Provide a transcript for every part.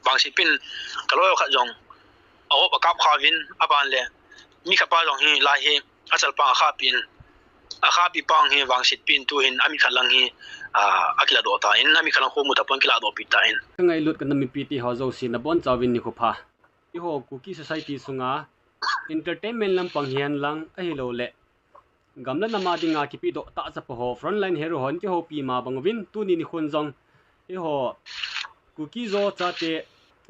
bang si pin kaloi kha jong aw ba kap khavin aban le mi kha pa jong hi la hi achal pa kha pin a kha pi pang hi wang sit pin tu hin ami khalang hi akila do ta in ami khalang khomu ta pon kila do pi ta in ngai lut kan mi pt hozo sin na bon chawin ni khu pha I ho cookie society sunga entertainment lam panghian lang a hi lo le gamla nama dinga ki pi do ta cha po ho frontline hero hon ki ho pi ma bangwin tu ni khun jong I ho cookie zo cha te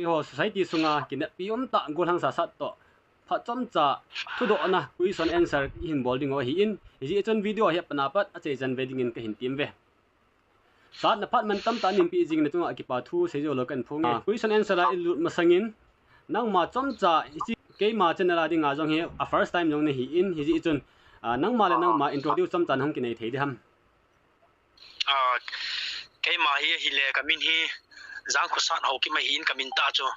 I ho society sunga kin pi om ta gol hang sa sat to pha chom cha thu do na question answer in bolding o hi in hi chon video hi pana pat a che jan wedding in ka hin tim ve sat na phat man tam ta nim pi jing na chunga ki pa thu se jo lo kan phungi question answer la ilu masangin nang ma chom cha hi ke ma channel adi nga jong he a first time jong ne hi in hi chun nang ma le nang ma introduce chom chan hang ki nei thei de ham ke ma hi le kamin hi jang khu san ho ki ma hin kamin ta cho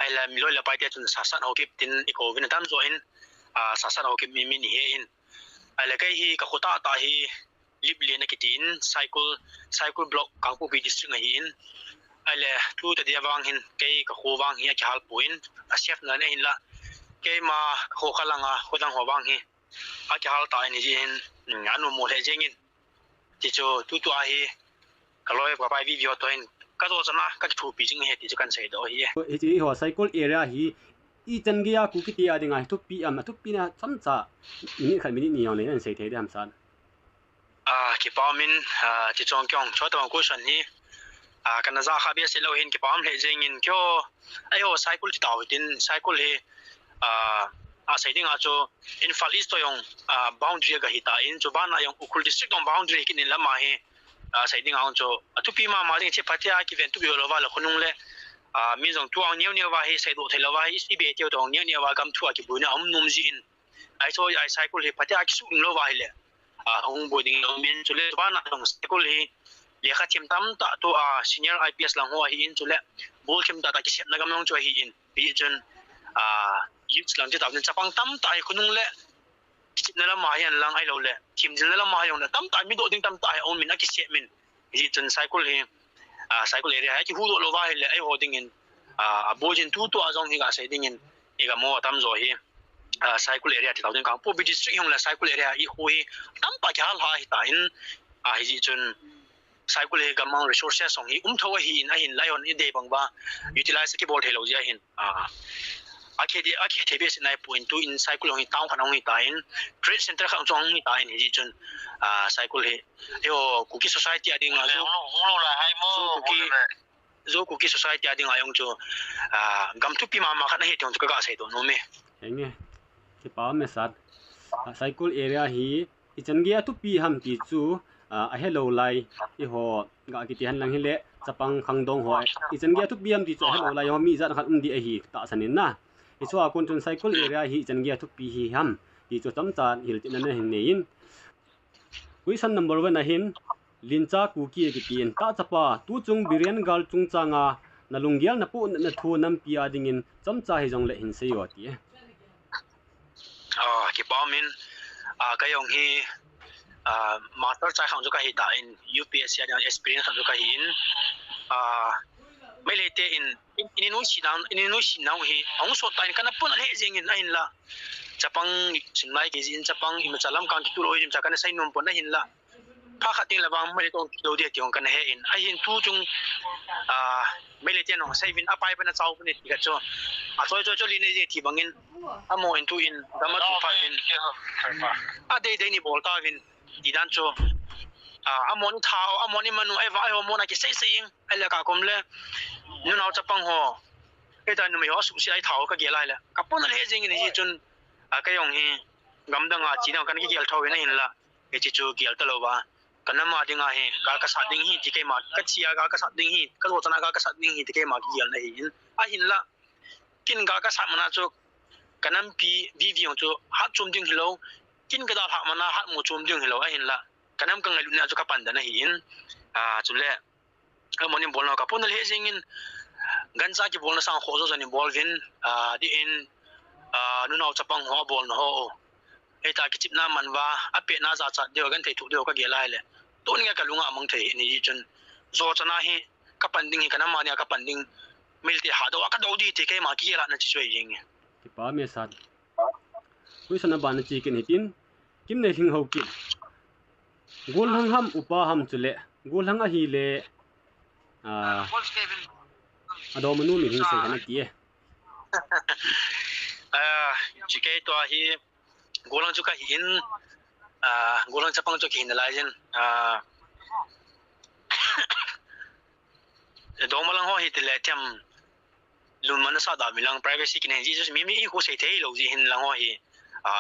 ai la mi loi la pai te chun sa san ho ki tin iko vin tam zo in sa san ho ki mi mi ni he in ai la kai hi ka khota ta hi lip le na ki tin cycle block kangpu bi district na hi in ai la tu te dia wang hin kai ka khu wang hi ki hal puin a chef na ne hin la ke ma kho khalanga khodang ho wang hi a ki hal ta ni jin anu mo le jengin ti cho tu a hi kaloi pa pai video to in ka zo chana ka thu pi jing he ti chu kan sei do hi hi ho cycle area hi I chan gia ku ki ti adinga tu pi am tu pi na cham cha ni khan mi ni yong le an sei the de ham san ki pa min ti chong kyong chho ta ko shan ni kan za kha be se lo hin ki pam le jing in kyo ai ho cycle ti taw tin cycle he sai ding a cho infal is to yong boundary ga hita in cho bana yong ukul district dong boundary kin la ma he sai ding ang cho tu pi ma ding che patia ki ven tu bi lo wa lo khunung le mi jong tu ang new wa he sai do thela wa is bi be teo dong new wa gam thu a ki bu na am num ji in ai so ai cycle he patia ki su lo wa le hong bo ding lo min chu le bana dong cycle he le kha chim tam ta to senior IPS lang ho hi in chu le bol chim ta ki set na gam long cho hi in bi chen youth lang ta chapang tam tai khunung le na la ma yan lang ai lo le tim jin la ma yong na tam tai mi do ding tam tai on min a ki se min ji chen cycle he cycle area ki hu do lo wa le ai ho ding in bo jin tu to azong hi ga sai ding in e ga mo tam zo hi cycle area ti taw ding kang po bi district yong la cycle area I ho hi tam pa ka ha hi ta in hi ji chen cycle he ga mang resources song hi tho hi in a hin lion I de bang ba utilize ki bol thelo ja hin akhe base nai point to in cycle hong town khanong hi ta in trade center khang chong hi ta in hi chun cycle he yo cookie society ading a lo la hai mo zo cookie society ading ayong chu gam tu pi ma ma khan he tong ka ga sai do no me henge ki pa me sat cycle area hi ichan gia tu pi ham ti chu a hello lai I ho ga ki ti han lang hi le chapang khangdong ho ichan gia tu pi ham ti chu hello lai ho mi za khan di a hi ta sanin na so a kon chun cycle area hi chan gia thu pi hi ham hi cho tam chan hil tin na hin nein question number 1 a hin lincha ku ki ki tin ta chapa tu chung birian gal chung changa na lunggial na pu na thu nam pi ading in cham cha hi jong le hin se yo ti ki pa min ka yong hi master chai khang jo ka hi ta in UPSC ya experience khang jo ka hin mai le te in no sinang hi ong so ta in kana pun le jeng in ahin la chapang sinmai ke jin chapang im chalam kang ki tu ro jim cha kana sai nom pon ahin la pha khating la bang mai ko do de tiong kana he in ahin tu chung mai le te no sai vin apai bana chau pun ti ka cho a cho li ne je thi bangin amo in tu in dama tu pa vin a de ni bol ta vin idan cho amon thao amon manu ai vai ho mona ki sei ing ai la ka kom le nu nau chapang ho e ta nu me ho su si ai thao ka ge lai la ka pon le jing ni ji chun ka yong hi gam dang a chi na kan ki gel thau na hin la e chi chu gel ta lo ba kana ma ding a he ga ka sa ding hi ti ke ma ka chia ga ka sa ding hi ka ro chana ga ka sa ding hi ti ke ma ki gel na hi a hin la kin ga ka sa mana chu kanam pi vi chu ha chum ding hi lo kin ga da ha mana ha mo chum ding hi lo a hin la kanam kang lu na chu ka pan da na hi in chu le amon bol na ka pon le jing in ganza ki bol na sang kho zo zani bol vin di in nu nau chapang ho bol no ho e ta ki chip na man wa a pe na za cha de gan thei thu de ka ge lai le ton nga ka lunga among thei ni chun zo chana hi ka panding hi kana ma nya ka panding milti ha do ka do di ti ke ma ki la na chi choi yeng ki pa me sat hui sana ban chi ken hitin kim ne hing ho ki gol hang ham upa ham chule gol hang a hi le ado manu mi hing se kana ki chi ke to hi golang chu ka hin golang chapang chu ki hin la jen do malang ho hi te le tem lun man sa da milang privacy kin ji just mi ko sei thei lo ji hin lang ho hi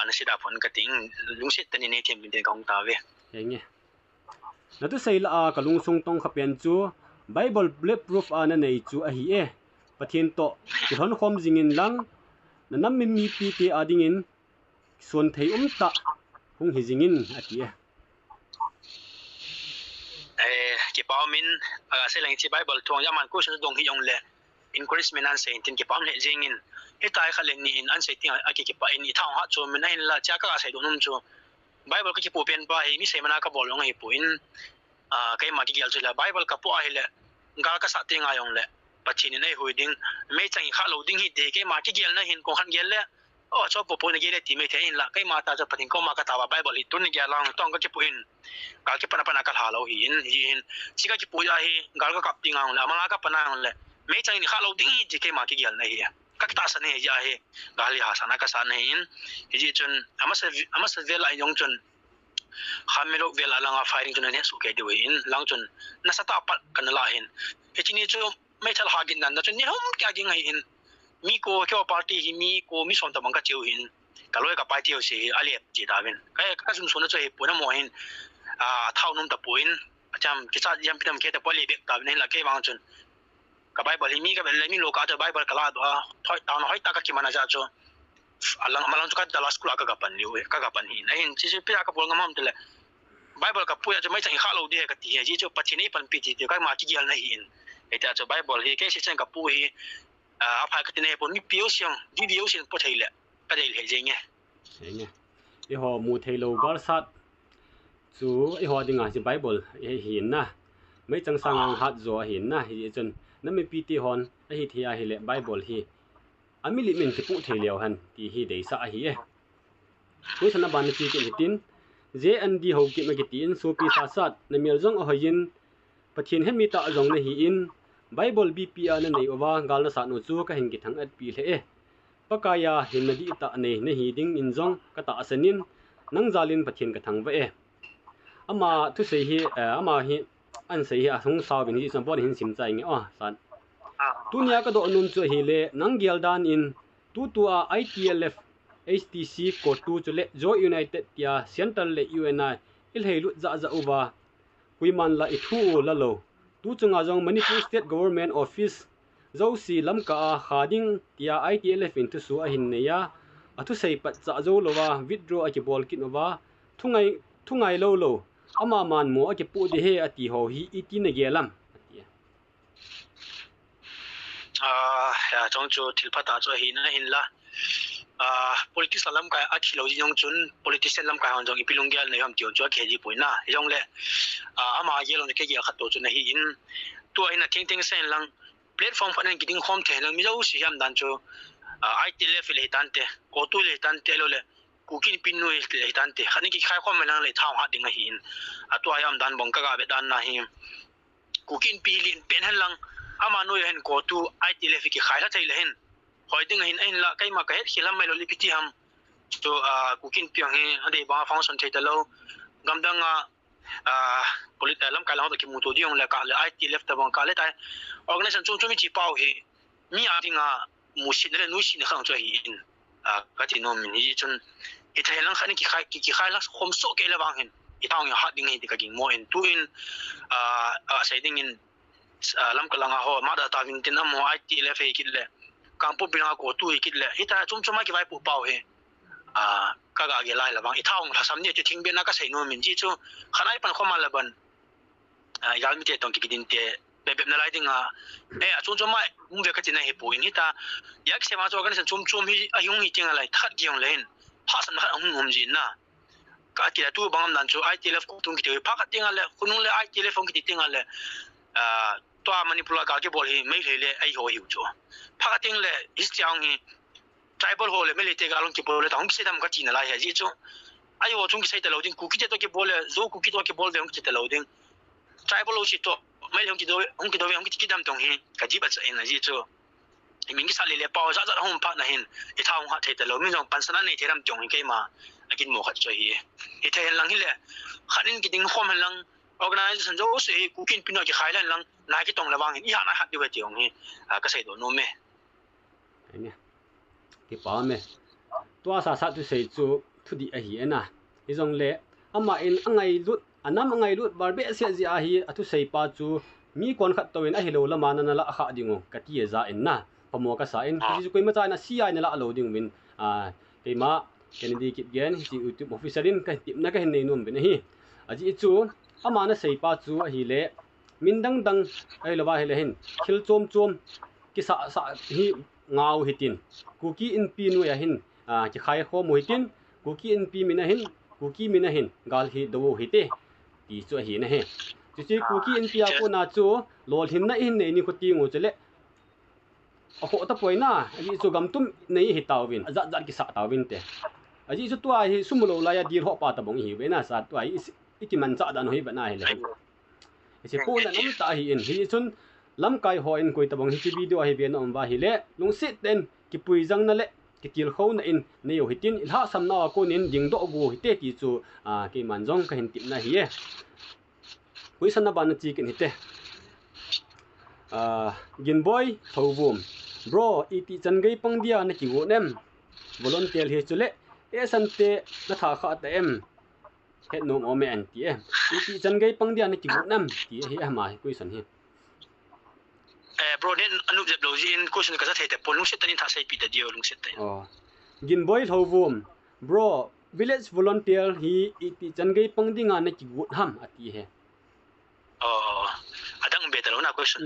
na sida phone ka ting lung sit tani ne them de kong ta ve henge na tu sei la a kalung sung tong khapen chu bible bulletproof ana nei chu a hi e pathin to ki hon khom jingin lang na nam mi pi te adingin son thei ta hung hi jingin ati e ki pao min se lang chi bible thong yaman ko sa dong hi yong le encouragement an sei tin ki pam le jingin hitai khalen ni in an sei ting a ki pa in i thang ha chu min in la cha ka sei do num chu bible ka ki pu pen pa hi mi se mana ka bolong hi pu in kai ma ki gel chu la bible ka pu a hi le ga ka sa ting a yong le pathin nei huiding me chang kha lo ding hi de ke ma ki gel na hin ko khan gel le o cho pu pu ne gele ti me the in la kai ma ta cha pathin ko ma ka ta wa bible hi tun gel lang tong ka ki pu in ga ki pana ka ha lo hi in chi ka ki pu ya hi ga ka kap ting ang la ma ka pana ang le me chang ni kha lo ding hi ke ma ki gel na hi ka ta sa ne ya he ga li ha sana ka sa ne in hi chun ama sa vela yong chun khamelo vela langa firing chun ne su ke de in lang chun na sa ta pa kan la hin hi chini chu me chal ha gin nan chun ni hom kya ging hi in mi ko kyo party hi mi ko mi son ta bang ka cheu hin ka loi ka pa cheu si ali ji da ben ka sum son chu hi pu na mo hin thau num ta puin cham ki sa yam pitam ke ta poli bek ta ne la ke wang chun ka bible hi mi ka le mi lo ka ta bible kala do thoi ta no hoi ta ka ki mana ja chu alang malang chu ka da las kula ka pan ni we ka pan hi na hin chi chi pya ka pol ngam ham tele bible ka puya chu mai chang kha lo di ka ti ji chu pachini pan pi ti ka ma ki gel na hin eta chu bible hi ke si chen ka pu hi a phai ka ti ne pon mi pio siang di dio sin po thai le ka dei le je nge i ho mu thei lo gar sat chu i ho dinga si bible e hin na mai chang sang hat zo hin na hi chen na me pi ti hon a hi thia hi le bible hi ami li men ki pu thei leo han ti hi dei sa hi e ku sana ban chi ki tin je an di ho ki ma ki tin so pi sa sat na mel jong a hoyin pathin he mi ta jong na hi in bible bp ana nei owa gal na sa no chu ka hin ki thang at pi le e pakaya hin na di ta nei na hi ding in jong ka ta asanin nang zalin pathin ka thang wa e ama thu sei hi ama hi an sei hi a sung saw bin hi sam bon hin sim chai nge san tunia ka do nun chu hi le nang gial dan in tu a ITLF HTC ko tu chule jo united tia central le UNI il heilu za uwa kuiman la ithu la lo tu chunga jong manipur state government office zo si lamka a khading tia ITLF in tu su a hin ne ya athu sei pat cha zo lowa withdraw a ki bol kin owa thungai lo ama man mo a ki pu de he ati ho hi iti na gelam ya chong chu thil phata chu hi na hin la politics lam ka a khilo ji jong chun politician lam ka hon jong ipilung gyal ne yom tio chu khe ji poina jong le ama yelon ke ge khat to chu na hi in to ina ting sen lang platform phanan giding home the lang mi zo si yam dan chu IT level le tan te ko tu le tan te lo le ku kin pin nu le tan te khani ki khai khom lang le thau ha ding hi in to ayam dan bong ka ga be dan na hi ku kin pi lin pen han lang ama no hen ko tu IT level ki khai la thai le hen hoi ding hin ein la kai ma ka het khilam mai lo lipiti ham to kukin piang he ade ba function thai talo gamdang polita lam ka la ho ki mu to diong la ka le IT left ta bang ka le tai organization chung chung mi chi pau he mi a dinga mu sin le nu sin khang cho hi in ka ti no min hi chun i thai lang khani ki khai la khom so ke le bang hen i taung ya ha ding he ka ging mo en tu in sai ding in lam ka langa ho ma da ta vin tin am ho IT left he ki le kampu pinga ko tu ikit le ita chum chuma ki vai pu pau he ka ga ge lai la bang i thaung la sam ne ti thing be na ka sei no min ji chu khanai pan khoma la ban yal mi te tong ki din te be be na lai dinga chum chuma um ve ka ti na he pu in ita yak se ma cho kan san chum chum hi a yung hi tinga lai that gi yong len pha san ha hum ji na ka ti la tu bang nan chu IT left ko tung ki te pha ka tinga le kunung le IT left fong ki tinga le toa manipula ka ke bol hi mai le ai ho hiu cho pha ting le is chang hi tribal ho le mele te ga long ke bol le tang se dam ka tin la ya ji chu ai ho chung sai te lo ding ku ki te to ke bol le zo ku ki to ke bol de ki te lo ding tribal ho chi to mai long ki do hong ki dam tong hi ka ji ba cha en ji chu i min ki sa le pa za za hom pa na hin i tha hong ha the te lo min jong pan sana nei the ram chong ke ma akin mo khat cho hi i the lang hi le khanin ki ding khom lang organization zo se ku kin pino ki khailan lang na ki tong lawang hi ha na hat diwa tiong hi ka sai do no me anh cái bảo me tua sa sa tu sei chu thu di a hi na i jong le ama in angai lut anam angai lut barbe se ji a hi atu sei pa chu mi kon khat to in a hi lo lama na la kha dingo ka ti za in na pamo ka sa in ji koi ma cha na si ai na la lo ding min ke ma Kennedy kip gen si YouTube officer in ka tip na ka hin nei nom ben hi aji chu ama na sei pa chu a hi le min dang dang ai lo ba hi le hin khil chom chom ki sa sa hi ngau hitin kuki in pi nu ya hin ki khai kho mo hitin kuki in pi mina hin kuki mina hin gal hi do hi te ti chu hi na he chu chi kuki in pi a ko na chu lol hin na in nei ni ko ti ngo chele a ho ta poina aji chu gam tum nei hi tawin zat zat ki sa tawin te aji chu tua hi sumulo la ya dir ho pa ta bong hi we na sa tua hi iki man cha dan hi ba na hi le se po na nam ta hi in hi chun lam kai ho in koi tabang hi chi video hi ben om ba hi le lung sit den ki pui jang na le ki til kho na in ne yo hitin il ha sam na ko nin ding do gu hi te ti chu ki man jong ka hin tip na hi e koi san na ban chi kin hi te gin boy thobum bro iti chan gei pang dia na ki go nem volunteer hi chule e san te na tha kha ta em he nom ome an ti e iti chan gei pang dia na ki go nam ti hi ma koi san hi bro den anu je lo ji in question ka sa the te polung se tanin tha sai pi ta dio lung se tai gin boy thobum bro village volunteer hi iti chan gei pang dinga na ki go ham ati he adang be ta lo na question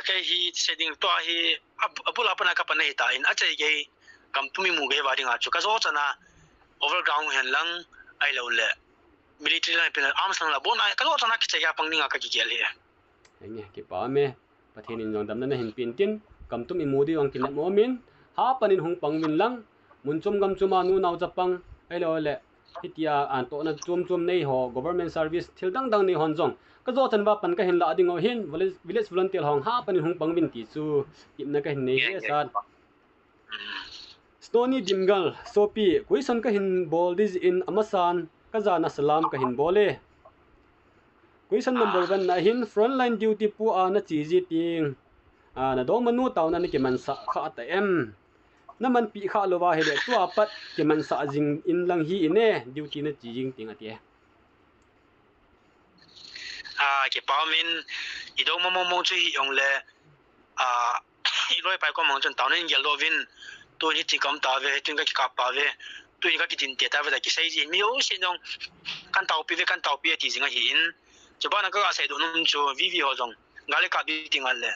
cái hi setting to hi abula pana ka panai ta in achai ge kam tumi mu ge wari nga chu ka zo chana overground hen lang ai lo le military line pin arms lang la bon ai ka zo chana ki chaya pang ninga ka ki gel he anh cái pa me pathin in jong dam na hin pin tin kam tumi mu di ong kin mo min ha panin hung pang min lang mun chum gam chuma nu nau chapang ai lo le hitia an to na chum chum nei ho government service thil dang dang nei hon jong ka zo chan ba pan ka hin la ding o hin village volunteer hong ha panin hung pang bin ti chu kim na ka hin nei he sa stony dimgal sopi kuison ka hin bol this in amasan ka na salam ka hin bole kuison number 1 na hin frontline duty pu a na chi ji ting na do manu taw na ni ke man sa kha ta em na man pi kha lo wa hele tu apat ke man sa jing in lang hi ine duty na chi jing ting atia ke pa min i do mo chu hi yong le i loi pai ko mong chen taw nen yellow win to ni ti kam ta ve tin ka ki ka pa ve tu ni ka ki tin te ta ve da ki sai ji mi o sin dong kan taw pi ve kan taw pi ti jinga hi in chu ba na ka sai do num chu vi ho jong ga le ka bi ting al le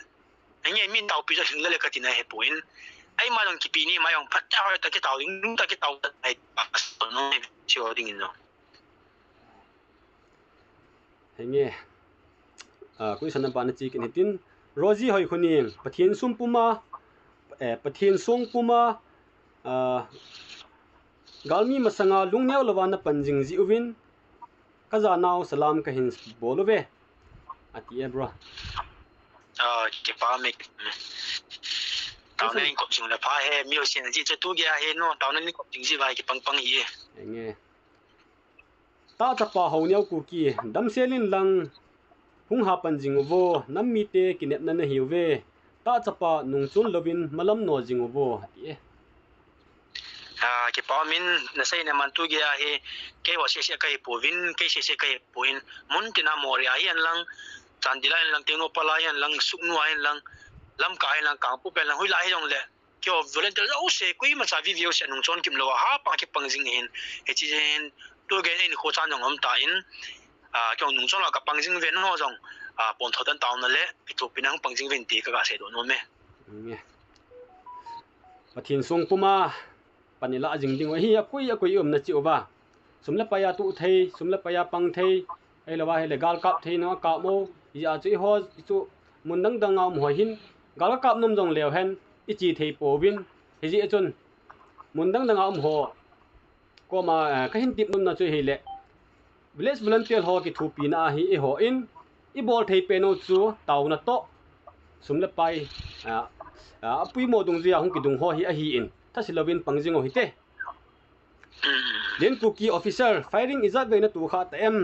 anh em min taw pi ja hin le ka tin he point ai ma dong ki pi ni ma yong phat ta ta ki taw ding ta ki taw ai no chi ho ding no henge kui san ba na chi kin hitin roji hoi khuning pathian sum puma pathian song puma galmi masanga lungneu lawana panjing ji uwin kaza naw salam ka hin bolove ati bro ke pa me taw na in ko jing la pha he mi o sin ji che tu ge he no taw na ni ko jing ji ba ki pang pang hi henge ta chapa honeu ku ki dam selin lang hung ha panjing wo nammi te kinep na na hiwe ta chapa nungchun lovin malam no jing wo ati ke pa min na sai na man tu ge he ke wa se se kai povin ke se kai poin mun tina moria hian lang chandila lang teno pala hian lang suknu hian lang lam ka hian lang ka pu pe lang hui lai jong le ke volunteer o se kui ma cha video se nungchon kim lo ha pa ke pangjing hin he chi hen tu ge ni ko chan jong om ta in kyong nungchon la ka pangjing ven ho jong pon thodan taw na le pitu pinang pangjing ven ti ka se do no me pathin song puma panila jing ding hi akui na chi owa sumla paya tu thei sumla paya pang thei ai lo ba hele gal kap the no ka mo ya chu ho chu mun dang dang ngam ho hin gal kap nom jong leo hen I chi thei po win he ji chun mun dang dang ngam ho ko ma ka hin tip nom na chu hele village volunteer ho ki thu pi na hi ho in I bol thei pe no chu taw na to sum le pai pui mo dung zia hung ki dung ho hi a hi in ta silawin pangjing ho hi te len cookie officer firing izat ve na tu kha ta em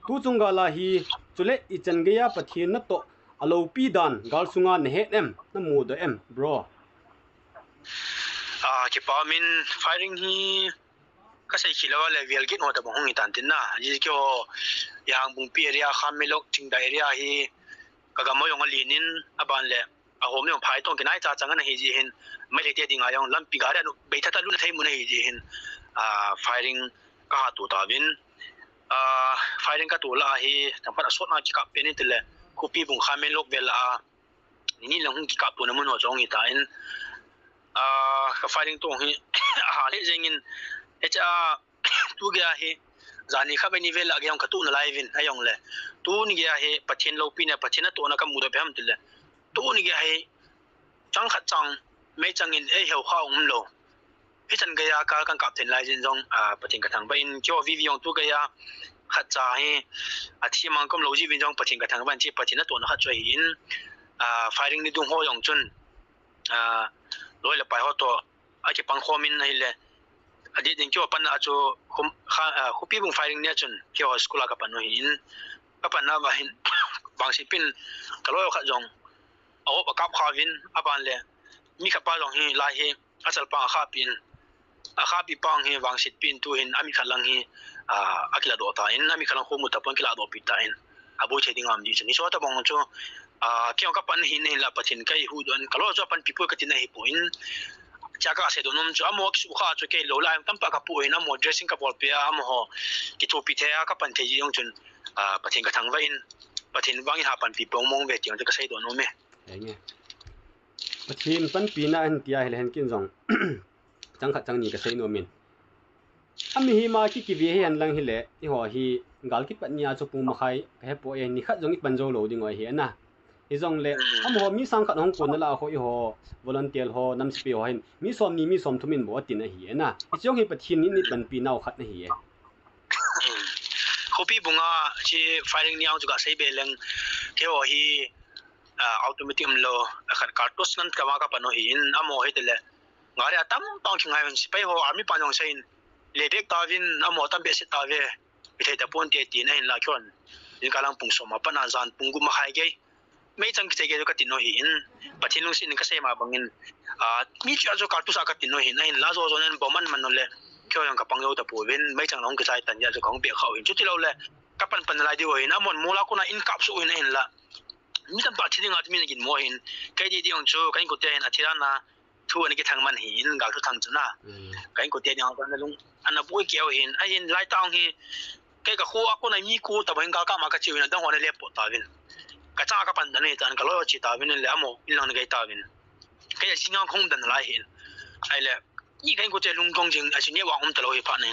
tu chunga la hi chule I chan ge ya pathin na to alo pi dan gal sunga ne het em na mu do em bro ki pa min firing hi ka sai khilawa level git no ta bong tan tin na ji kyo yang bung pi area khamilok chingda area hi kaga mo yong alinin aban le a hom yong phai tong kinai cha changa na hi ji hin mai le te dinga yong lampi ga ra no beitha ta lu na thai mu na hi ji hin firing ka ha tu ta win firing ka tu la hi tampa sot na ki ka pe ni tele kopi bung khamilok bel a ni lang ki ka pu na mun ho jong I ta in ka firing tong hi ha le jengin echa tu gya hi zani kha beni vel ag yong ka tu na live in ayong le tu ni gya hi pathin lo pi na pathin to na ka mu do pham til le tu ni gya hi chang khat chang me chang in e heu kha lo hi chan gya ka kan kap ten lai jin jong pathin ka thang ba in kyo vi yong tu gya khat cha hi a thi mang kom lo ji win jong pathin ka thang ban chi pathin to na kha choi in firing ni dung ho yong chun loi la pai ho to a ki pang khomin nei le adi ding kyo pan a chu khupi bung firing ne chun kyo school ka pan no hin ka pan na ba hin bang si pin kalo kha jong aw ba kap kha win aban le mi kha pa jong hi la hi asal pa kha pin a kha pi pang hi wang sit pin tu hin ami khalang hi akila do ta in ami khalang khomu ta pon kila do pi ta in abu che ding am ji ni so ta bong chu kyo ka pan hin la pathin kai hu don kalo cho pan pipu ka tin hi po in chaka se donum chu amo ki su kha chu ke lo lai tam pa ka pu ina mo dressing ka bol pe amo ho ki thu pi the ka pan the ji yong chun pathin ka thang va in pathin wang ha pan pi pong mong ve tiang ka sai do no me nge pathin pan pi na an tia hele hen kin jong chang kha chang ni ka sai no min ami hi ma ki vi he an lang hi le I ho hi gal ki pat nya chu pu ma khai ka he po e ni khat jong I pan jo lo ding oi hi na I zong le am ho mi sang khat hong kun la ho I ho volunteer ho nam spi ho hin mi som thumin bo tin a hi na I chong hi pathin ni pan pi nau khat na hi e khopi bunga chi firing ni ang chu ka sei be leng ke ho hi automatic lo khat cartus nan ka ma ka pano hi in amo he tele ngare atam tong thingai hun spai ho army panong sein le bek tawin amo tam be se tawe bi thai ta pon te ti na in la khon in kalang pung so ma pana zan pung gu ma khai ge mấy trăm cái cái tin nói hiện bắt thiên long xin cái xe mà bằng in mi chưa cho cartus cái tin nói hiện này lá rồi nên bỏ mình nó lệ kêu yang cái bằng yêu tập bồi bên mấy trăm long cái sai tận giờ cho con biệt khẩu hiện chút thì lâu lệ các bạn phần lại đi rồi nó muốn mua lá con này in cặp số hiện là mi tâm bắt thiên ngắt mi này mua hiện cái gì đi ông chú cái cô tiền là thiên na thu anh cái thằng mình hiện gặp thu thằng chú na cái cô tiền yang con nó luôn anh nó bui kéo hiện anh hiện lại tao hiện cái khu con này mi khu tập hiện cái mà cái chiều này đang hoàn lệ bộ tao bên cái cha cái phần này tan cái lối chỉ tao bên là một in lòng cái tao bên cái gì ngang không đần lại hiện ai là như cái cô chơi lung công trình ở trên nhà hoàng ông tao lối phát này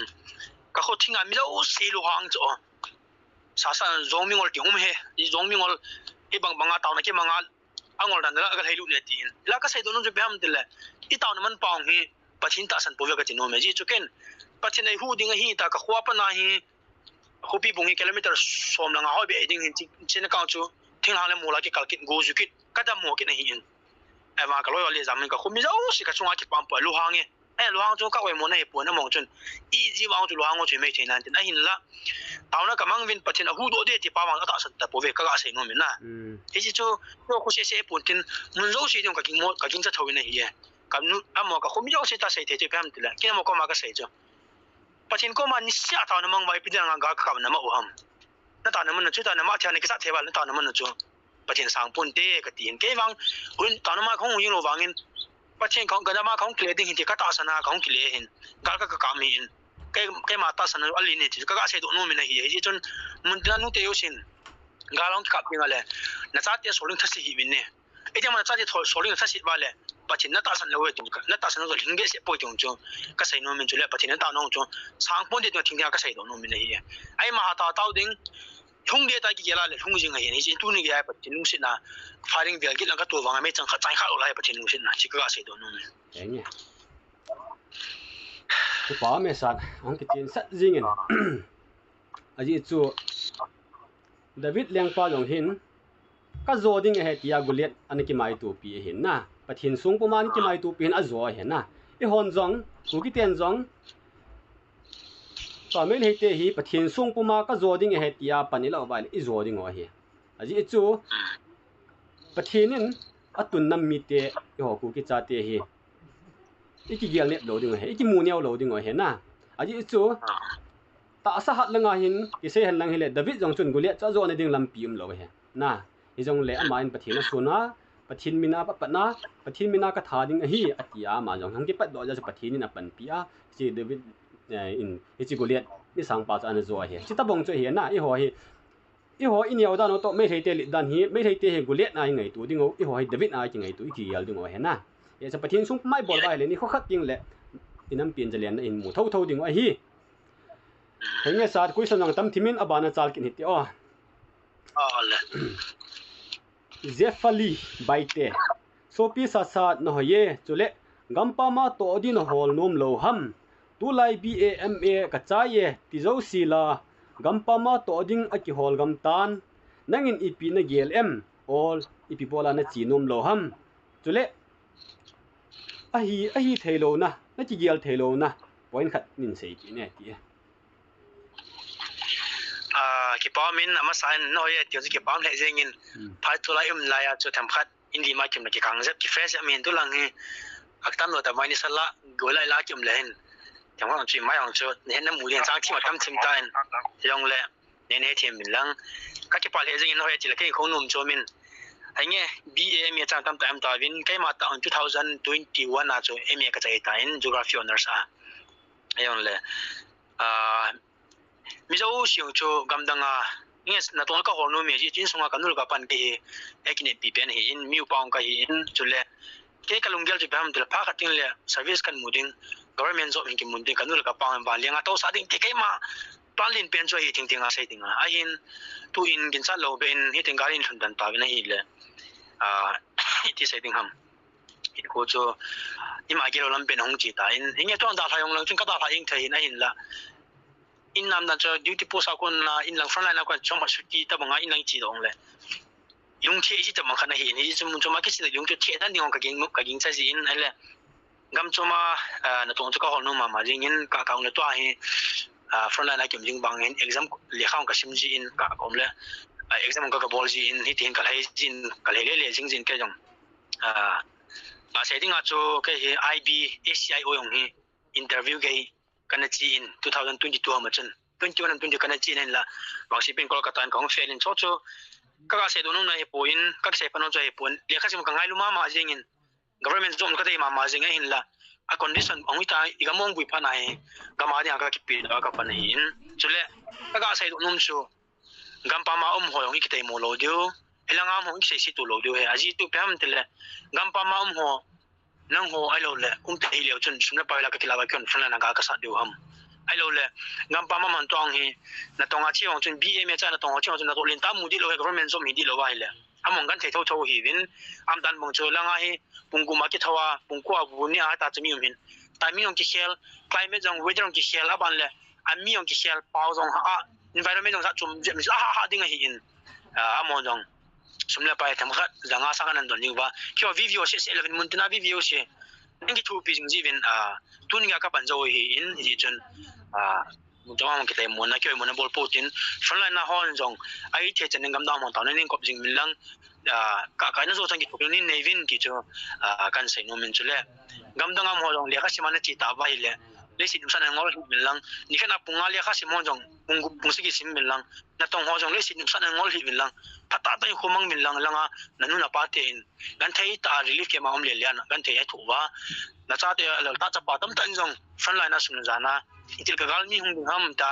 cái họ听啊咪都死路行走啥啥giống như我tiếng ông he giống như我一帮帮啊tao này cái帮啊我đàn đó cái hay lúc này tiền là cái sai đó nóจะไปทำได้เลยที่ตาวนั้นมันปองเฮปัจจินตาสันปุยกับจินโนเมจิจุกันปัจจินไอ้หูดิ้งเฮตากขวาปนาเฮหูปีบุงเฮกิโลเมตรสมลังอ่ะเขาไปดิ้งเฮจินก้าวจูทิ้งหางเลยมูลกิกัลกินกูจุกิกัดดำมัวกินเฮนไอ้มาก็ลอยเลยจำมันก็คุมิจะโอ้สิกับช่วงที่ปั๊มปล่อยลูกหางเฮไอ้ลูกหางจูก็ไว้มองในปวนน้ำมองจนอีจีวางจูลูกหางจูไม่ใช่นั่นแต่ไอ้หินละตาวนั้นก็มังวินปัจจินหูโดดเดียที่ปั๊มก็ตัดสันแต่ปุยก็กระใสโนมินะไอ้ที่จูเราคุยเสียปุ่นทินมันรู้สิที่กับกินจะทวีในเฮียกับนู้นอ่ะมัวก็คุมิจะเอาสิตาใส่เทจิไปทำติละกินมัวก็มาก็ใส่จูปัจจินก็มานิสัยตาวนั้นมังไว้พิจารณากกับน้ำมันอุหมนั่นตาวนั้นมันจูตาวนั้นมาเที่ยวในกิจเทวะนั่นตาวนั้นมันจูปัจจินสังปุ่นเตะก็ตีนเกี่ยวังหุ่นตาวนั้นมาของหุ่นเราวังอินปัจจินของกันมาของเกลือดิ้งหินที่ก็ตาสนาของเกลือหินก็กำหินcái mà ta sản xuất liền thì các cái đồ nôm mình này thì chọn mình đã nuôi tiêu xin gà long cặp như là nó chắc thì số lượng thật sự hiếm nè ấy thì mà chắc thì số lượng thật sự bao lệ bắt chính nó ta sản xuất nó ta sản xuất hình cái sẽ bồi thường cho cái sản nôm mình chủ yếu bắt chính nó ta nông cho sáng bốn thì nó thiên cái sản đồ nôm mình này ấy mà ta tao đến hung dia ta ki gela le hung jing hi ni chin tu ni ga pa tin sin na firing vel ki lang ka tu wanga me chang kha chai kha lai pa tin sin na chi ka se do no me enge ku pa me san ang ki tin sat jing en aji chu David Lengpa jong hin ka zo ding he tia gulet an ki mai tu pi hin na pathin sung pu man ki mai tu pi hin a zo he na i hon jong ku ki ten jong pa me le te hi pathin sung pu ma ka zo ding he tia pani lo ba i zo ding o hi aji chu pathinin atun nam mi te i ho ku ki cha te hi i ki gel ne lo ding he i ki mu neo lo ding o he na aji chu ta sa hat langa hin ki se han lang hi le David jong chun gulet cha zo ne ding lam pi lo he na i jong le amain pathin a suna pathin mina pa patna pathin mina ka tha ding hi atia ma jong hang ki pat do ja pathin na pan pi a si David in hi chi gulet ni sang pa cha an zo he chi ta bong cho he na i ho in yaw da no to me thei te li dan hi me thei te he gulet na ngai tu ding o i ho hi David na chi ngai tu ki yal ding o he na ye cha pathin sung mai bol bai le ni kho khat ding le inam pin jalian na in mu thau thau ding o hi henge sat kui sanang tam thimin abana chal kin hiti o le Zefali baite sopi sa sa no ye chule gampa ma to din hol nom lo ham tu lai BAMA ka cha ye ti zo sila gampa ma to ding a ki hol gam tan nangin ipi na GLM all ipi bola na chi nom lo ham chule a hi thailo na chi gel thailo na point khat nin sei ti ne ti ki pa min ama san no ye ti ki pam le jeng in phai tu lai la ya chu tham khat indi ma kim na ki kang zep ki fresh amin tu lang he aktam lo ta mai ni sala go lai la kim le hen tam wang chi mai ang chu hen na mu lian chang chi ma tam chim ta en yong le ne ne thiam min lang ka ki pa le jeng in no ye ti la ke khong num chu min ai nge BA mi chang tam tam ta win kai ma ta 2021 na chu MA ka chai ta in geography honors a ayong le mi zo siang chu gamdanga nges na ton ka horno me ji chin sunga kanul ka pan ke ekine pi pen hi in miu paung ka hi in chule ke kalungel ji bam dil pha khating le service kan muding government job in ki muding kanul ka paung ba lenga to sa ding ke kai ma planlin pen cho hi ting ting a sai ting a in tu in gin sa lo ben hi ting garin thun dan ta na hi le iti sai ting ham in ko cho ima gelo lam pen hong chi ta in hinge to da thayong lang chung ka da thaying thai na hin la in nam dan cho duty post a kon na in lang front line a kon choma shuti ta banga in lang chi dong le yung thi ji ta mang khana hi ni chum chuma ki si yung thi dan ding ka ging cha ji in ale gam chuma na tong ka hol no ma jing in ka kaung le to hi front line a kim jing bang in exam le khang ka sim ji in ka kom le exam ka bol ji in hi tin ka lai jin ka le jing jin ke jong ba se ding a cho ke hi IB ACIO yong hi interview ke kana chi in 2022 ma chen 21 and 20 kana chi nen la wang si pin kolkata kong fail in cho ka se do no na he point ka se panon cho he point le kha sim ka ngai lu ma jing in government zone ka dei ma jing hin la a condition ong ta igamong bui pa na he ga ma dia ka ki pi ka pa na hin chule ka se do num chu gam pa ma ho yong ki te mo lo dio elanga mo ki se si tu lo dio he aji tu pam tele gam pa ma ho nang ho ai lo le te hi leo chun sum na pa la ka kila ba kon fun na ka sa dio ham ai lo le ngam pa ma man tong hi na tong a chi ong chun BA me cha na tong a chi ong chun na to lin ta mu di lo he government so mi di lo ba le among kan the tho tho hi win am dan bong chu langa hi pungku ma ki thawa pungku a bu ni a ta chmi min ta mi ong ki hel climate jong weather ong ki hel aban le am mi ong ki hel pau jong ha environment jong sa chum je mi ha ding hi in among jong sumla pa tham khat janga sa kan don ni ba kyo video se 11 mun tina video se ngi thu pi jing jin tuninga ka ban zo hi in ji chun mu jama ki te mon na kyo mon bol putin frontline na hon jong ai the chen ngam da mon ta ne kop jing min lang ka na zo chang ki thuk ni nevin ki cho kan sai no min chule gam da ngam ho jong le kha simana chi ta ba hi le le si san ngol min lang ni kana punga le kha simon jong pung si ki sim min lang na tong ho jong le si san ngol hi min lang pata ta khumang min lang langa nanu na pa te in gan thei ta relief ke ma om le lian gan thei ai thu wa na cha te la ta cha pa tam tan jong frontline na sum jana itil ka gal mi hung ham ta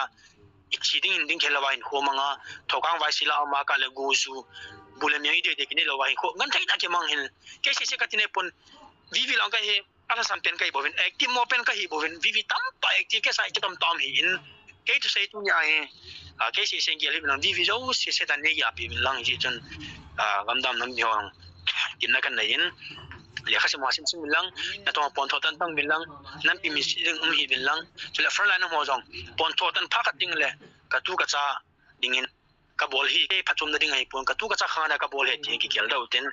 ichi ding in ding khela wa in khomanga thokang vai sila ma ka le gu su bulem yang ide de kini lo wa in kho gan thei ta ke mang hin ke se ka tine pon vivi lang ka he ala sam pen kai bovin active mo pen ka hi bovin vivi tam pa active ke sai tam tom hi in ke to say tu ya he cái sự sinh kia mình đi video sẽ tan này ya bị mình lang gì chân gam dam nam hiong tin na kan này in le kha sem wasim sim lang na to pon thotan tang bin lang nan pi mi sing hi bin lang chula front line mo jong pon thotan pha ka ting le ka tu ka cha dingin ka bol hi ke phachum na ding ai pon ka tu ka cha khana ka bol he ti ki kel dau ten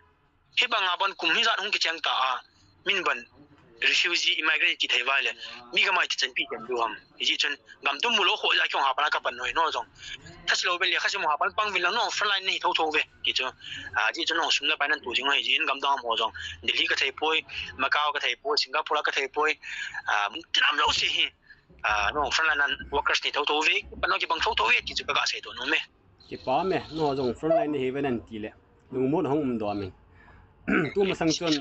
he banga ban kum hi za hung ki chang ta min ban refugee immigrant ki thai wai le mi ga mai chen pi kem du ham ji chen gam tum mu lo kho ja kyong ha pa ka pan noi no jong thas lo ben le kha sim ha pan pang bin lang no front line ni tho tho ve ki chu ji chen no sum la ban nan tu jing hai ji gam dam ho jong delhi ka thai poi macau ka thai poi singapore ka thai poi tinam lo se hi no front line workers ni tho tho ve pan no ki bang tho tho ve ki chu ka se to no me ki pa me no jong front line hi ve nan ti le nu mo hong do min tu ma sang chon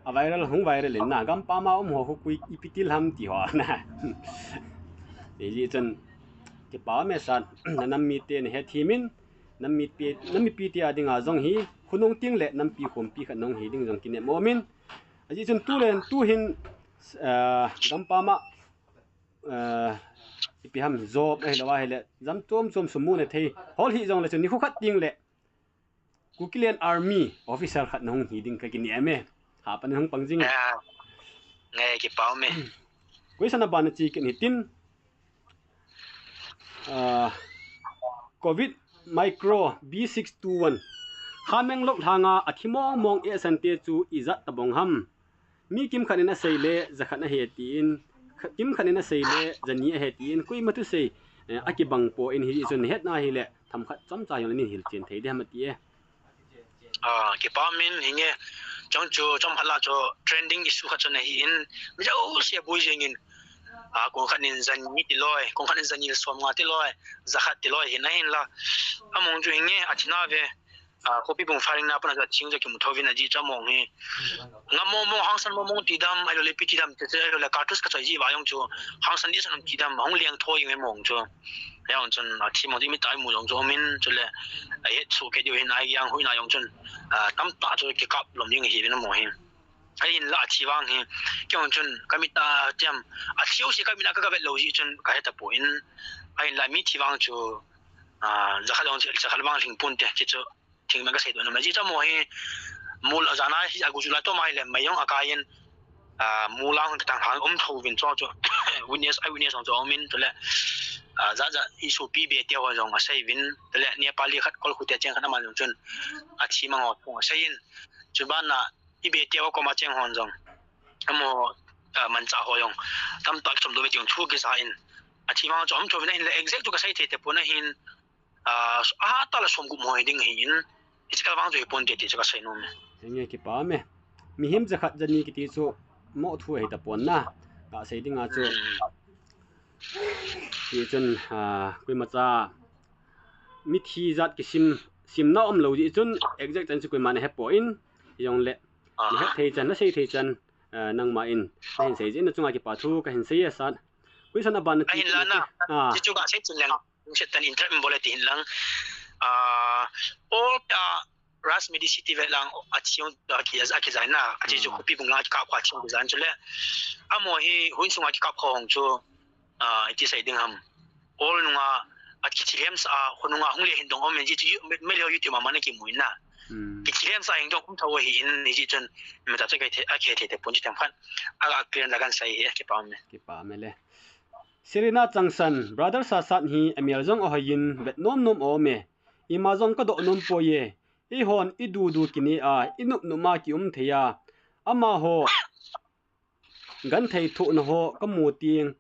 a viral hung viral in na gam pa ma ho khu kui ipitil ham ti ho na e ji chen ki pa me san nam mi te ne he thimin nam mi pi ti adinga jong hi khunong ting le nam pi khom pi khanong hi ding jong ki ne momin a ji chen tu len tu hin gam pa ma ipi ham job e lawa hele jam chom sumu ne thei hol hi jong le chen ni khu khat ting le Kukilen army officer khat nong hi ding ka ki ni ame ha pan hong pangjing nghe cái báo mẹ question ban chi ken hitin covid micro b621 khameng lok thanga athimo mong e sante chu izat tabong ham mi kim khanina seile zakhana he tin kim khanina seile jani he tin kui matu sei akibang po in hi chun het na hi le tham khat cham cha yon ni hil chen thei de mati e cái báo min hinge trong hala cho trending issue kha chon hi in mi ja ul sia bui jeng in ko khanin zan ni ti loi ko khanin zan ni som nga ti loi zakhat ti loi hin hin la among ju hinge athina ve copy bung faring na pana ja ching ja ki muthovin aji cha mong hi ngamo mo hangsan mo mong ti dam ai lo le pi ti dam te ai lo la cartus ka chai ji wa yong chu hangsan ni san ti dam hong liang tho yeng mong chu yang chun thi mo di mi tai mu yong chu min chu le ai het chu ke di hin ai yang hui na yong chun tam ta chu ki kap lom yeng hi na mo hi ai in la chi wang hi kyong chun kamita tiam a thiu si kamina ka ga lo ji chun ka heta po in ai la mi thi wang chu zakhalong bang ling pun te chi chu thing ma ka sai do na ma ji cha mo hi mul azana hi agu chu la to mai le mai yong akayen mulang tang hang tho vin cho cho witness on cho min to le za isu pi be te wa jong asai vin to le nepali khat kol khu te cheng khana ma jong chun a chi ma ngo thong sai in chuban na i be te wa ko ma cheng hon jong amo man cha ho yong tam tak chom do be jong thu ki sa in a chi ma chom tho vin le exact to ka sai te puna hin ta la som gu mo ding hin ichkal wang joi pon te te ka sai no me nge ki pa me mi him zakhat jani ki ti chu mo thu he ta pon na ka sei dinga chu ti chun kui ma cha mi thi zat ki sim na om lo ji chun exact chan chu kui man he po in yong le ni he thei chan na sei thei chan nang ma in hin sei jin na chunga ki pa thu ka hin sei san kui san ban ai la na ji chu ga sei chun lang se tan inter bulletin lang all ras medicity ve lang achiong ki ki zaina achi chu kopi bunga ka kwa chiong zan chule amo hi hun sunga ki ka khong chu ti sai ding ham all nunga at ki chilem sa hununga hungle hin dong om ji ji me le youtube ma na ki muina ki chilem sa ing dong kum thaw hi in ni ji chun me ta kai the a ke the pon ji tam khan aga clear la gan sai ki pa me le Serena Changsan brother sa sat hi Emil Jong o hayin vet nom o me imazon ka do nom po ye I hon I du kini inup numa ki theya ama ho gan thei thu na ho ka mu tiang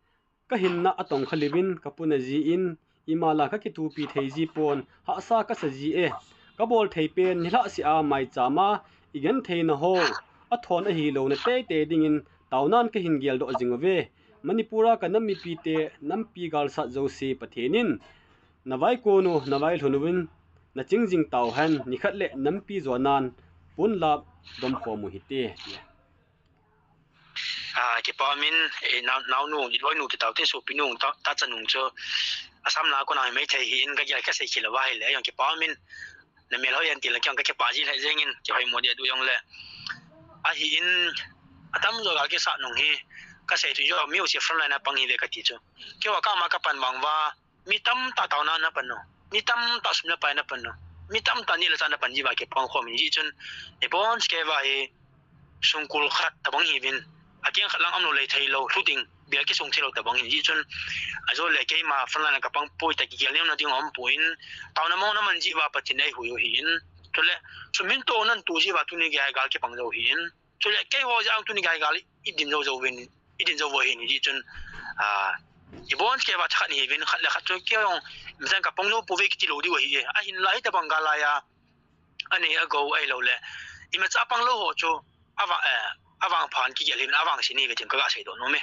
ka hin na atong khalibin ka puna ji in imala ka ki tu pi thei ji pon ha sa ka sa ji e ka bol thei pen ni la si a mai chama igen thei na ho a thon a hi lo na te ding in taunan ka hin gel do jingove manipura ka nam mi pi te nam pi gal sa zo si pathenin nawai ko no nawai thunwin na chingjing tau han ni khat le nampi zonan pun la dom kho mu hi te ki pa min now nu ni loi nu ki tau te so pi nu ta chanung cho asam na ko na mai thai hin ga ya ka se khila wa le yang ki pa min na mel ho yan ti la kyang ka ke pa ji la jengin ki hoi mo de du yong le a hi in atam zo ga ki sa nong hi ka se tu yo mi u si front line pang hi ve ka ti cho ki wa ka ma ka pan bang wa mi tam ta tau na pan no mi tam ta sum na pa na pan no mi tam ta ni la sana pan ji ba ke pang khom ji chun e bon ske wa he sungkul khat tabang hi bin akiang khalang amno le thai lo thuting bia ke sung thelo tabang hi chun azo le ke ma fan la ka pang poi ta ki gel nem na ding om poin taw na mo na man ji wa patin ai hu yo hin chule chumin to nan tu ji wa tu ni ga gal ke pang zo hin chule ke ho jang tu ni ga gal idin zo win idin zo wo hin ji chun ibon ke wa khat ni bin khat la khat ke yong msan ka pang lo po ve ki ti lo di wa hi a hin lai ta bang ga la ya ani ago ai lo le ima cha pang lo ho cho awang phan ki gelin awang sini ve ka ga sei do no me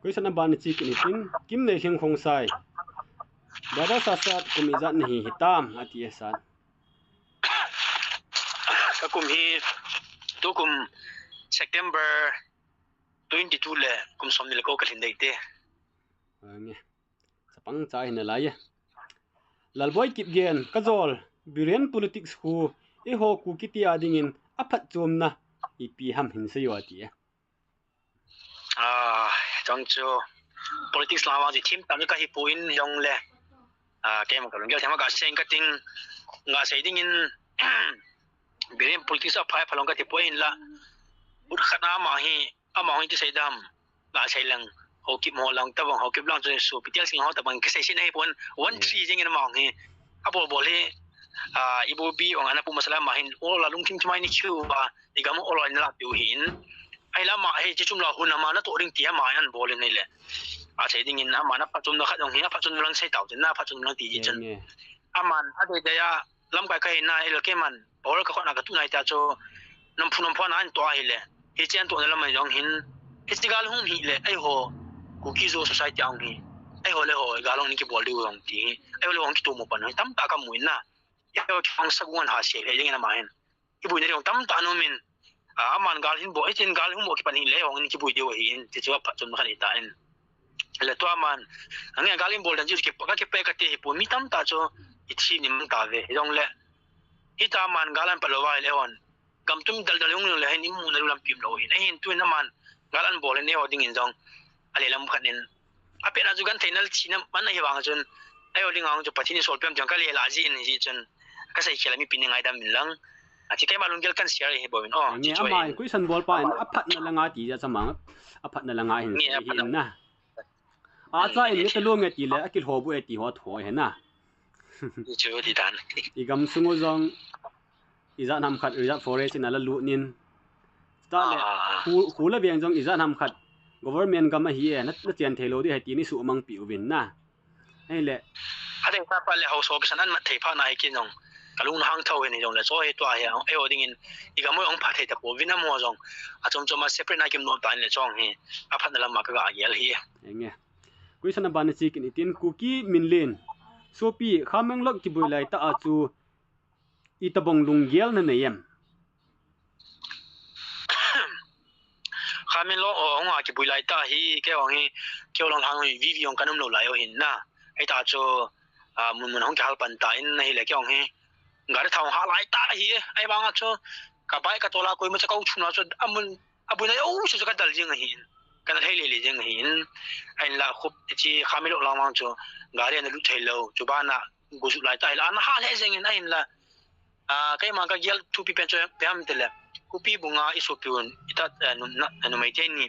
question ban chi ki tin kim ne hing khong sai dada sa sat kum izat ni hitam ati esan ka kum hi to kum September 22 le kum som ni le ko ka hin dei te nge sapang chai na lai lalboy kip gen kazol biren politics hu e ho ku kitia dingin aphat chomna ipi ham hin se yo ati chang cho politics lawa ji thim tam ka hi point yong le ke ma ka lung gel thema ka seng ka ting nga sei ding in biren politics a phai phalong ka ti point la bur khana ma hi ama hi ti sei dam la sei lang ho kip mo lang ta bang ho kip lang chu su pitel sing ho ta bang ke sei sin ai pon 1-3 jing in ma hi abo bol hi ibu bi ong ana pu masala ma hin o la lung thim thmai ni chu ba igam o la la piu hin ai la ma he chi chum la hun ma na to ring ti ma an bol ni le a sei ding in ama na pa chum na khat ong hi pa chum lang sei tau na pa chum lang ti ji chen aman a de ya lam kai kai na el ke man bol ka khona ka tu nai ta cho nam phunam phana an to ai le he chen to na lam yong hin festival hum hi le ai ho ku ki zo society ang hi ai ho le ho ga long ni ki bol di ong ti ai ho le ong ki to mo pan tam ta ka muin na yo chang sagun ha se le jing na ma hin ibu ni ong tam ta no min aman gal hin bo ai chen gal hum bo ki pan hi le ong ni ki bu di wa hin ti chu pa chun khan ita in le to aman ang gal hin bol dan ji ki pa ke pe ka te po mi tam ta cho ichi ni mang ta ve yong le ita man galan pa lo wa le on gam tum dal dal yong le hin mu na lam pim lo hin ai hin tu na man galan bol ne ho ding in jong ale lam khanin ape na jugan thainal china man hi wang chun ai oding ang chu pathini sol pem jang ka le la ji in ji chun ka sai khela mi pin ngai dam min lang ati kai malung gel kan share he boin ni amai question ball pa en aphat na langa ti ja chamang aphat na langa hin na a cha in te lo nge ti le akil ho bu e ti ho tho he na chu di dan igam sungo jong iza nam khat iza forest in ala lu nin ta le hu la biang jong iza nam khat government gama hi na chen thelo di hati ni su mang pi win na ai le ade pa pa le house of sanan ma thei pha na ki nong kalung hang thau ni jong le so he to he ai oding in igam ong pha thei ta po win mo jong a chom chom ma separate na kim no tan le chong he a phat na lam ma ka ga yel hi nge question ban chi kin tin cookie minlin sopi khameng lok ki bui lai ta a chu itabong lunggel na neyem khamen lo ong a ki bui lai ta hi ke ong hi ke long hang vi vi ong kanum lo lai o hin na ai ta cho mun mun hong kal pan ta in nei le ke ong hi ngar thau ha lai ta hi ai bang a cho ka bai ka tola koi ma cha kau chuna cho amun abu na o chu ka dal jing hi kan thei le jing hi ai la khup chi khamen lo lang mang cho ngare na lu thei lo chu ba na gu su lai ta la na ha le jing in ai la kai ma ka gel tu pi pen cho pam te le kupi bunga isopiun ita no mai te ni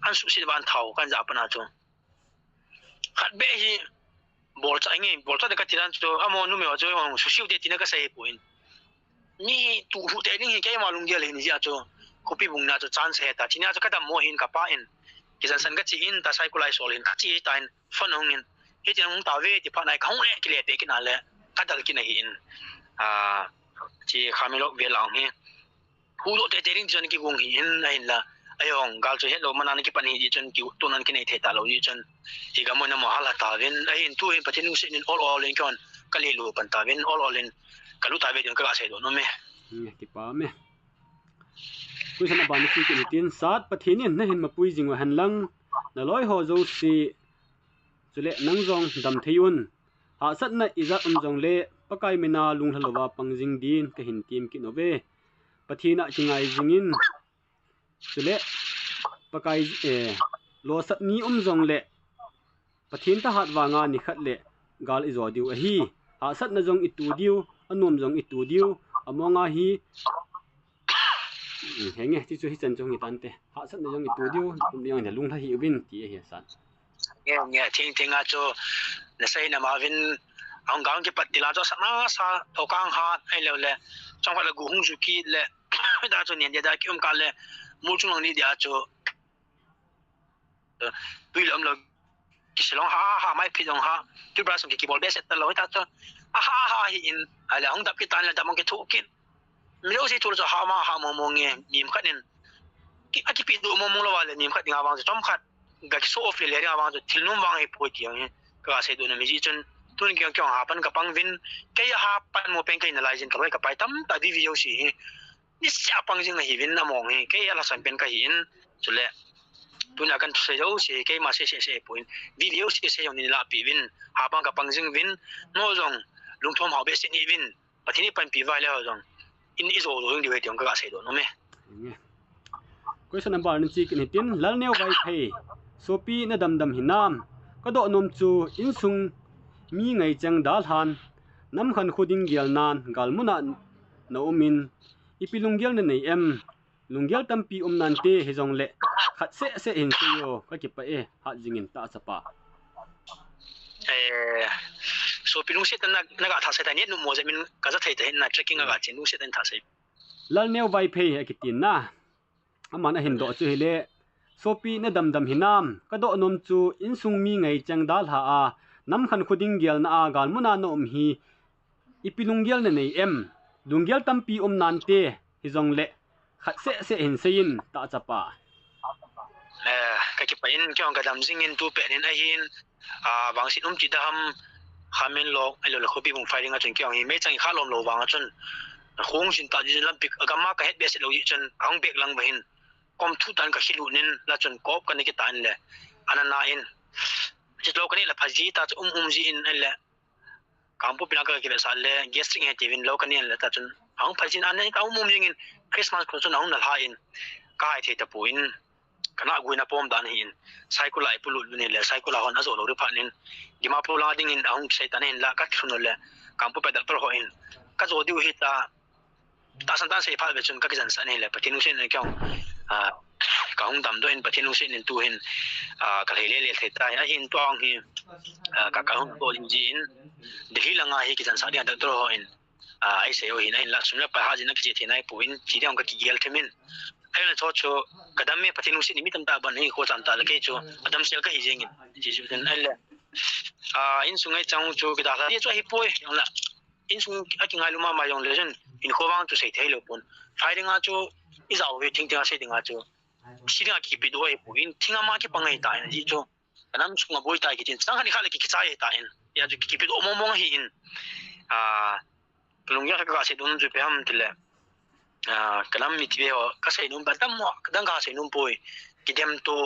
an su si ban thau kan za pana cho khat be hi bol cha nge bol cha de ka tiran cho amo nu me cho ong su siu de tin ka sai point ni tu hu te ni ke ma lung gel ni ja cho kupi bung na cho chance he ta china cho ka da mo hin ka pa in kisan san ka chi in ta sai kulai sol in ka chi ta in fan hong in he chen ong ta ve ti pa nai khong le ki le pe ki na le ka dal ki na hi in chi khamilo ve lang hi hu do te ring jon ki gung hi in lai la ayong gal chu hello manana ki pani ji jon ki to nan ki nei the ta lo ji jon ti ga mo na mo hala ta ven ai in tu in pathin u sin all in kon ka le lu pan ta ven all in ka lu ta ve jon ka sai do no me ki pa me question ban chi ki tin sat pathin in na hin ma pui jing wa han lang na loi ho zo si chule nang jong dam theiun ha sat na iza jong le pakai mina lung halowa pangjing din ka hin tim ki no ve pathina chingai jingin chule pakai lo sat ni jong le pathin ta hat wa nga ni khat le gal izo diu a hi ha sat na jong itu diu anom jong itu diu amonga hi henge chi chu hi chan jong hi tan te ha sat na jong itu diu tum yang ne lung tha hi ubin ti hi san nghe thing a cho na sai na ma vin ang gang ke pat tila cho sana sa to kang ha ai le le chong la gu hung ju ki le da cho nian da ki ka le mu chung long ni dia cho tui lam lo ki silong ha mai phi dong ha tu bra som ki bol be set lo ta cho ha hi in ala hong dap ki tan la da mong ki thu ki mi lo si tu cho ha mo nge mim khanin ki a ki pi do mo lo wa le mim khat nga wang chom khat ga ki so of le nga wang thil num wang he po ti ang ka se do na mi ji chun tun kyong ha pan ka pang vin ke ha pan mo pen kai na lai jin ka ka pai tam ta di video si ni sia pang jing hi vin na mong he ke ala san pen ka hin chule tun akan se jo si ke ma se point video se yong ni la pi vin ha pang ka pang jing vin no jong lung thom ha be se ni vin pathini pan pi vai le jong in izo lo yong di we tiong ka se do no me question number ni chi ni tin lal neu vai phei sopi na dam hinam ka do nom chu in sung mi ngai chang dal han nam khan khuding gial nan galmuna no min ipilungyal na nei em lungyal tampi nan te hejong le khat se hin se yo ka ki pa e ha jingin ta chapa so pilung se tan na ga tha se ta ni nu mo je min ka za thai ta hin na trekking ga chin nu se tan tha se lal neu vai phei he ki tin na amana hin do chu hele sopi na dam hinam ka do nom chu in sung mi ngai chang dal ha a nam khan khuding gial na a gal muna no hi ipilungyal na nei em lungyal tampi nan te hijong le khat se hin sein ta chapa ka ki pa in kyong ka dam jing in tu pe nin a hin wang sin ti dam khamen lok alo le khobi mong firing a chen kyong hi me chang kha lom lo wang a chun khong sin ta ji lam pik agama ka het be se lo yi chun ang bek lang bahin kom thu tan ka hilu nin la chun kop ka ni ki tan le anana in ji lo ka ni la phaji ta ji in le kampu pina ka ki sa le gastric he tivin lo ka ni le ta chun ang phajin an ka jing in Christmas ko chun ang na ha in ka ai the ta pu in kana guina pom dan hin cycle ai pulu ni le cycle hon azo lo ri phanin gima po la ding in ang sai tan in la ka thun le kampu pe da pro ho in ka zo diu hi ta san tan sei pha be chun ka ki jan sa ni le patinu sen ne kyong ka hung dam do in patinu sen in tu hin ka le the ta a hin to ang hi ka hung to jin jin de hi langa hi ki jan sa ni da tro ho in ai se ho hin la sumna pa ha jin na ki the nai puin chi dang ka ki gel themin ai na cho kadam me patinu sen mi tam ta ban hi ko chan ta le ke chu adam sel ka hi jing in ji ju den ai le in sungai chang chu ki da la ye chu hi poi yong la in sung a ki ngai lu ma yong le jen in ko wang tu sei thei lo pun fighting a chu i za we ting ting a sei ding a chu si ding a ki pi do e pu in ting a ma ki pangai ta ji chu anam chung a boi ta ki tin sang hani khala ki ki chai ta in ya chu ki pi do mo hi in plung ya ka se dun ju pe ham tile kanam mi ti ho ka sei num ba tam mo dang ka sei num poi ki dem to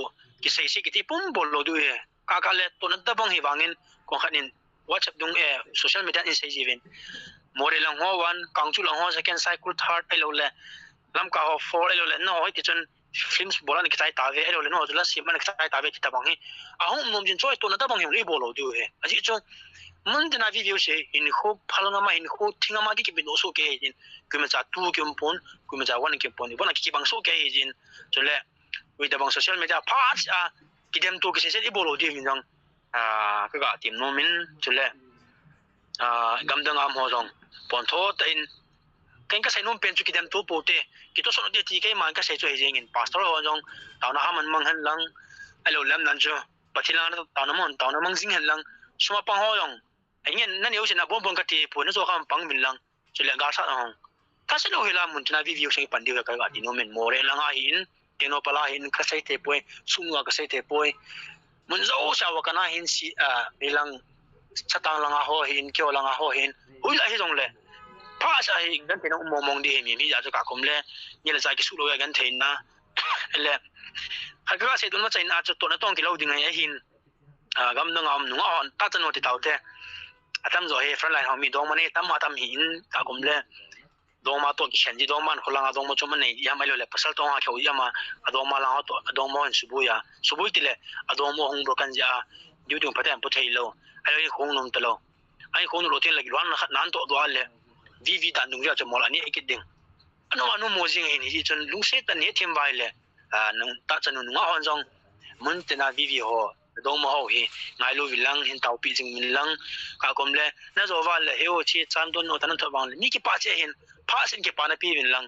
ki sei si ki ti pum bol lo du e ka le to na da bang hi wangin ko khanin WhatsApp dung social media in sei jivin more lang ho one kang chu lang ho second cycle third elo le lam ka ho four elo le no hoi ti chun films bolan ki tai ta ve elo le no la sim man ki tai ta ve ki ta bang hi a hom nom jin choi to na da bang hi ri bolo du he a ji chu mun de na video se in ho phalanga ma in ho thinga ma ki bi no so ke jin ku ma cha tu kyum pon ku ma cha wan ki pon bona ki bang so ke jin chule wi da bang social media parts ki dem to ki se i bolo di min jang ka ga tim no min chule gam dang am ho jong pon tho ta in ken ka sai nom pen chu ki dem to po te ki to so no de ti ke man ka sai chu he jing in pastor ho jong taw na ha man mang han lang alo lam nan chu pathilang taw na mon taw na mang jing han lang suma pang ho jong anh nan yo sin a bom bom ka ti po na so kham pang min lang chule ga sa hong ta se lo hela mun na video sei pan diu ka ga ti no men more lang a hin teno pala hin ka sai te poi sunga ka sai te poi mun zo sa wa kana hin si bilang chatang lang a ho hin kyo lang a ho hin hui la hi jong le pa sa hi gan te no mo mong di mi ya jo ka kom le ni la sa ki su lo ya gan thein na le ha ka se dun ma chai na cho to na tong ki lo ding ai hin gam dang am nu on ta chan no ti tau te atam zo he front line ho mi dong mane tam ma tam hin ka kom le dong ma to ki shen ji dong man kholang a dong mo chom nei ya mai lo le pasal tong ha khau ya ma a dong ma la to a dong mo han subu ya subu ti le a dong mo hong bro kan ja diu tung patam pu thei lo ai khong nom ta lo ai khong lo ten lagi wan nan to do ale vi dan dung ya chmol ani ikit ding anu mo jing hin hi chon lung se tan he them vai le nung ta chanu nga hon jong mun tena vi ho do mo ho hi ngai lu vilang hin tau pi jing min lang ka kom le na zo wa le he o chi chan don no tan to bang ni ki pa che hin pha sin ki pa na pi min lang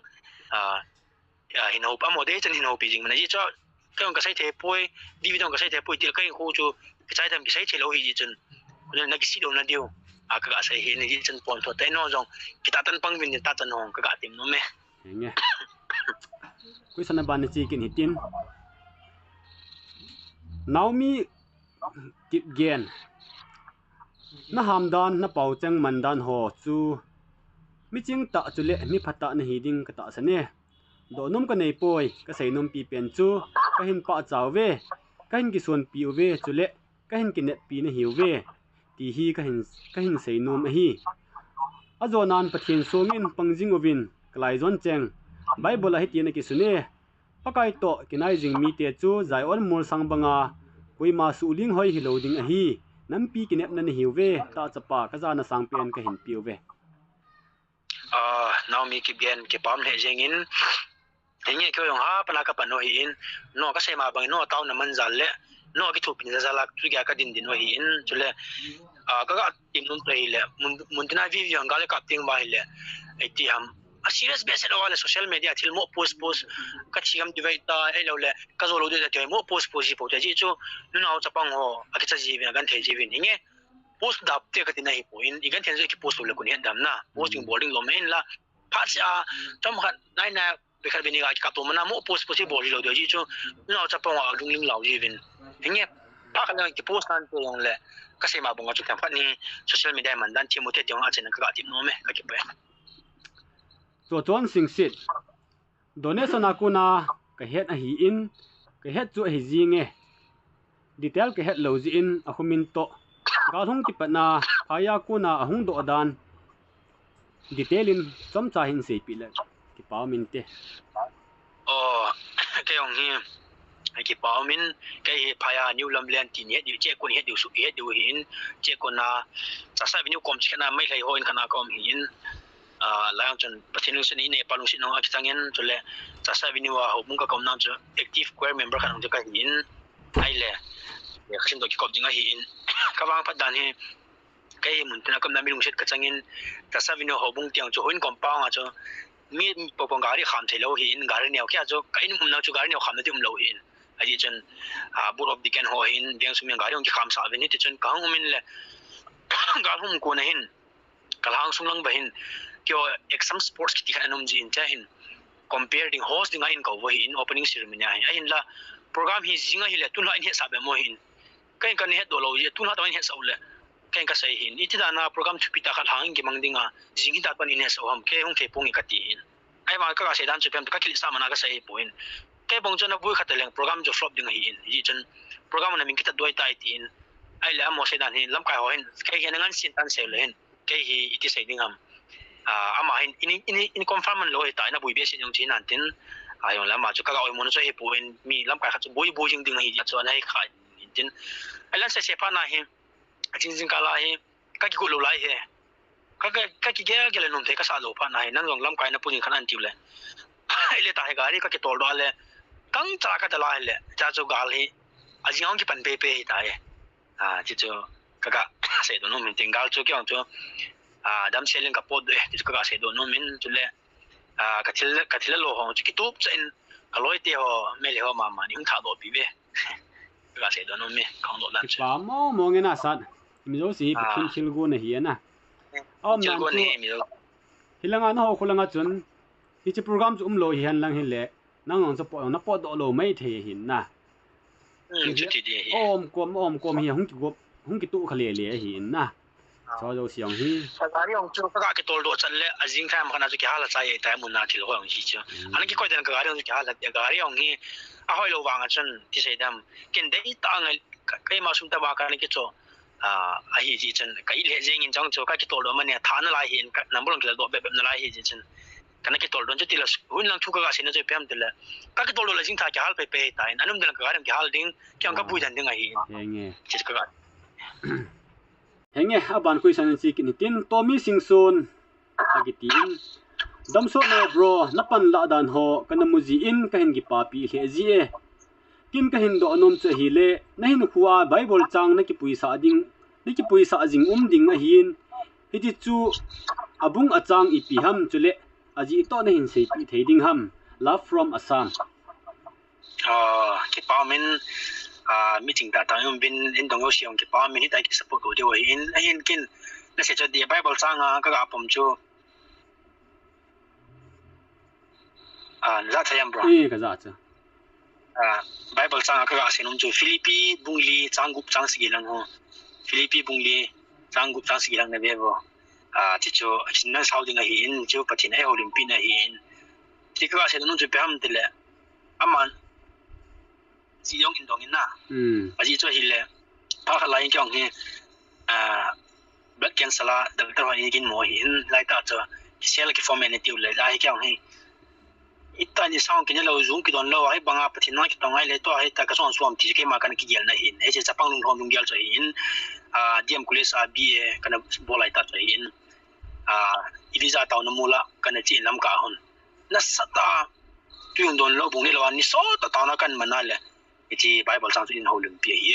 hin ho pa mo de chen hin ho pi jing na ji cho cái ông cái sai thế poi đi với ông cái sai thế poi thì cái khu chu cái sai thầm cái sai thế lâu thì chân nên là cái xí đồ là điều cái sai hiện thì chân pon thôi tay nó rồi cái ta tân băng viên ta chân hồng cái tìm nó mẹ nghe quý sana ban chi kin hitin Naomi kip gen na hamdan na pau chang mandan ho chu mi ching ta chu le mi phata na hi ding ka ta sane do nom ka nei poi ka sei nom pi pen chu ka hin pa chaw ve ka hin ki son pi ve chu le ka hin ki net pi na hiu ve ti hi ka hin sei nom a hi a zo nan pathin songin pangjing ovin klai zon cheng bible a hi ti na ki sune pakai to kinai jing mi te chu zai on mur sang banga koima su ling hoi hi loading a hi nam pi ki nep na ni hiu ve ta chapa ka za na sang pen ka hin piu ve Naomi kip gen ke pam he jengin nghe kêu ha pana ka pano hi in no ka sema bang no taw na man zal le no ki thupin za zalak tu ga ka din din hi in chule ka tim num play le mun tina video ga le ka ting ba le ti ham a serious base lo wala social media thil mo post ka chigam divide ta ai lo le ka zo lo de ta mo post ji po ji chu nu naw chapang ho a ki cha ji bi gan the ji bi nge post dap te ka tin hi po in igan then ki post lo kun hen dam na posting boarding lo main la pha cha tom khat nai na bekal bini ga ka to mana mo post si bol lo de ji chu no cha pong wa lung ling lao ji vin nge pa ka na ki post an to yong le ka se ma bong chu kan phat ni social media man dan ti mo te jong a chen ka ti no me ka ki pe to chon sing sit donation akuna ka het a hi in ka het chu hi ji nge detail ka het lo ji in a khumin to ga thung ki patna phaya kuna a hung do dan detail in chom cha hin se pi le ki pa min te cái ông hi cái bảo min cái phaya new lam len tin he di che kun he di su he di hin che kun na cha sa vinu kom chena mai lai ho in kana kom hin lang chon pathinung sen in nepal sin no akitangin chole cha sa vinu wa ho mung ka kom na chu active choir member kan ka hin ai le ya khin do ki kom jinga hin ka wang phat dan he cái mun tena kam na mi lung set ka changin cha sa vinu ho bung tiang chu hin kom pa nga chu mi popong gari kham thelo hin gari neo kya jo kain mum na chu gari neo kham na ti lo hin aji chen bur of diken ho hin deng sum gari ong ki kham sa ve ni ti chen kang min le ga hum ko na hin kalang sum lang ba hin kyo exam sports ki kan anom ji in cha hin compare ding host ding in ko wo hin opening ceremony a hin la program hi jinga hi le tun la in he sa be mo hin kain kan he do lo ye tun ha ta in he sa le kain ka sai hin iti da na program thupi ta khat hang ki mang dinga jingi ta pan in he so ham ke hong the pong i ka ti hin ai ma ka se dan chu pem ka kil sa mana ka sai point ke bong chona bui khataleng program jo flop ding hi in hi chen program na min kita doi tai tin ai la mo se dan hin lam kai ho hin ke ge nangan sin tan se le hin ke hi iti sai ding ham ama hin in confirm man lo ta na bui be sin yong chin an tin ayong lam ma chu ka oi mo no so hi point mi lam kai khat bui jing ding hi chu na hi khai tin ai lan se pa na hi jing ka la hi ka ki ku lo lai he ka ki ge le nom the ka sa lo pa na hi nang long lam kai na punin khan an tiu le ai le ta he gari ka ki tol do le kang cha ka ta la le cha chu gal hi ajing ki pan pe pe hi ta ye chi chu ka se do no min ting gal chu kyang chu dam selling ka pod chi ka se do no min chu le ka thil lo ho chi ki tup chen ka loi te ho me le ho ma ni hung tha do pi be ka se do no me khang do dan pa mo nge na sat mi zo si phin chil go na hi na om nan chu hilanga no ho khulanga chun hi chi program chu lo hi han lang hi le nang on support na pot do lo mai the hin na chu ti di om kom hi hung ki tu khale le hin na cho jo siang hi gari ong chu ka ki tol do chan le ajing tham khana chu ki hala chai ta mun na thil ho ong hi chu an ki koi den ka gari ong ki hala gari ong hi a hoi lo wang chan ti sei dam ken dei ta ngai kai ma sum ta ba ka ni ki cho a hi ji chen kai le jeng in chang chu ka ki tol do mane tha na lai hin number ong ki do be na lai hi ji chen kana ki tol don chu ti la hun lang thu ka sin na chu pem ti la ka ki tol do la jing tha ki hal pe pe ta anum den ka gari ong ki hal ding kyang ka pui dan ding a hi nge chi ka henge aban question chi kin tin Tommy Singson agitin damso no bro napan la dan ho kanamuji in kahin gi papi he ji e kin kahin do anom che hi le nahin khuwa bible chang na ki puisa ding ni ki puisa jing ding a hin hiti chu abung achang ipi ham chule aji to na hin sei pi theding ham love from Assam ki pa men meeting ta tang bin in dong yo siong ki pa men hi ta ki support ko de wa in kin na se cho de bible chang ka ga pom chu za thayam bro ka za cha bible chang ka ga sinum chu Philippi bungli changgup chang sigilang ho Philippi bungli changgup chang sigilang na be bo ti chu na sauding a hi in chu patin ai olympic na hi in ti ka se nun chu pam tele aman ji yong in dong in na aji chu hi le pa kha lai kyong hi blood cancer la doctor wa yin mo hi in lai ta chu sel ki form ne ti le lai kyong hi ita ni sang ki lo zoom ki don lo ai banga patin na ki tong ai le to ai ta ka son suam ti ke ma kan ki gel na hin ai che chapang lung hom lung gel chu hin diam kulis a bi kana bolai ta chu hin iliza taw na mula kana chi lam ka hon na sata tuyong don lo bung ni lo ni so ta taw na kan manale iti bible sang in holum pi hi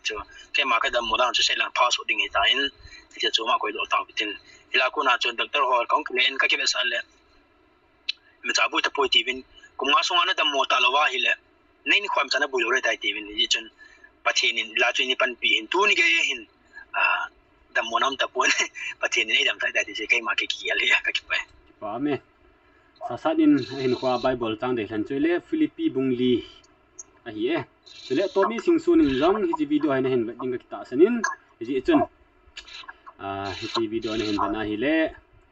chu ke ma ka dam mo dang chu se lang pass ding hi ta in ti chu ma koi do taw bitin ila ko na chon doctor hol kong klen ka ke sa le mi cha bu ta poi ti bin kum nga song ana dam mo ta lo wa hi le nei ni khwam chana bu lo re tai ti bin ji chun pathin in la chu ni pan pi hin tu ni ge hin dam mo nam ta pon pathin ni dam sai da ti se kai ma ke ki ale ka ki pa me sasadin hin khwa bible chang de hlan chule Philippi bungli a hi e chule Tommy Singson in jong hi video hai na hin ding ka ta sanin ji chun hi video na hin bana hi le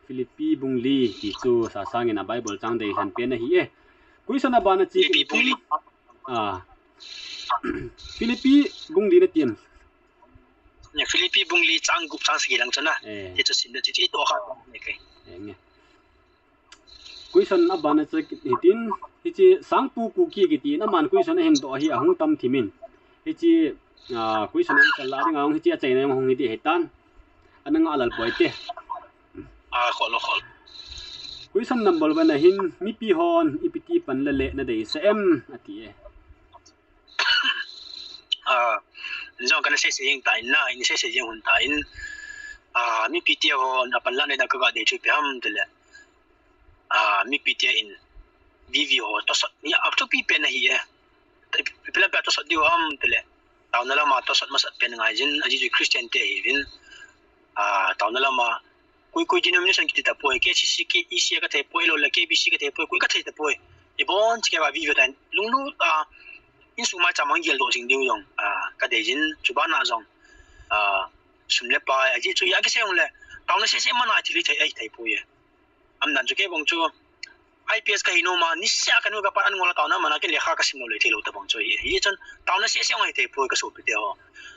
Philippi bungli ti chu sa sang in a bible chang de hlan pe na hi e question abana chi bungli Philippi bungli na tiam ne Philippi bungli changgup chang sigilang chana ti chu sin de ti to kha ne kai nge question abana che hitin hi chi sangpu ku ki gi ti na man question hen do hi ahung tam thimin hi chi question an sala ring ang hi chi chai na hong hi ti hetan ananga alal poite khol question number 1 na hin mi pi hon ipiti pan la le na dei sa em ati e jong kana se yeng tai na in se yeng hun tai in mi pi ti hon apan la ne da ka ga de chu pam de le mi pi ti in video to sot ni up to pi pen hi e pila pa to sot dio am de le taw na la ma to sot masat pen ngai jin aji ju Christian te hi vin taw na la ma kui denomination ki ta poi ke si ki isi ka te poi lo la ke bc ka te poi kui ka te ta poi e bon chi ka ba video dan lung lu in su ma cha mang yel do sing diu yong ka de jin chu ba na jong sum le pa aji chu ya ke se yong le taw na se ma na ti li thai ai thai poi am nan chu ke bong chu IPS ka hino ma nisya ka nu ka pa an ngola taw na mana ke lekha ka sim lo le thelo ta bong chu hi chon taw na se yong ai thai poi ka so pi te ho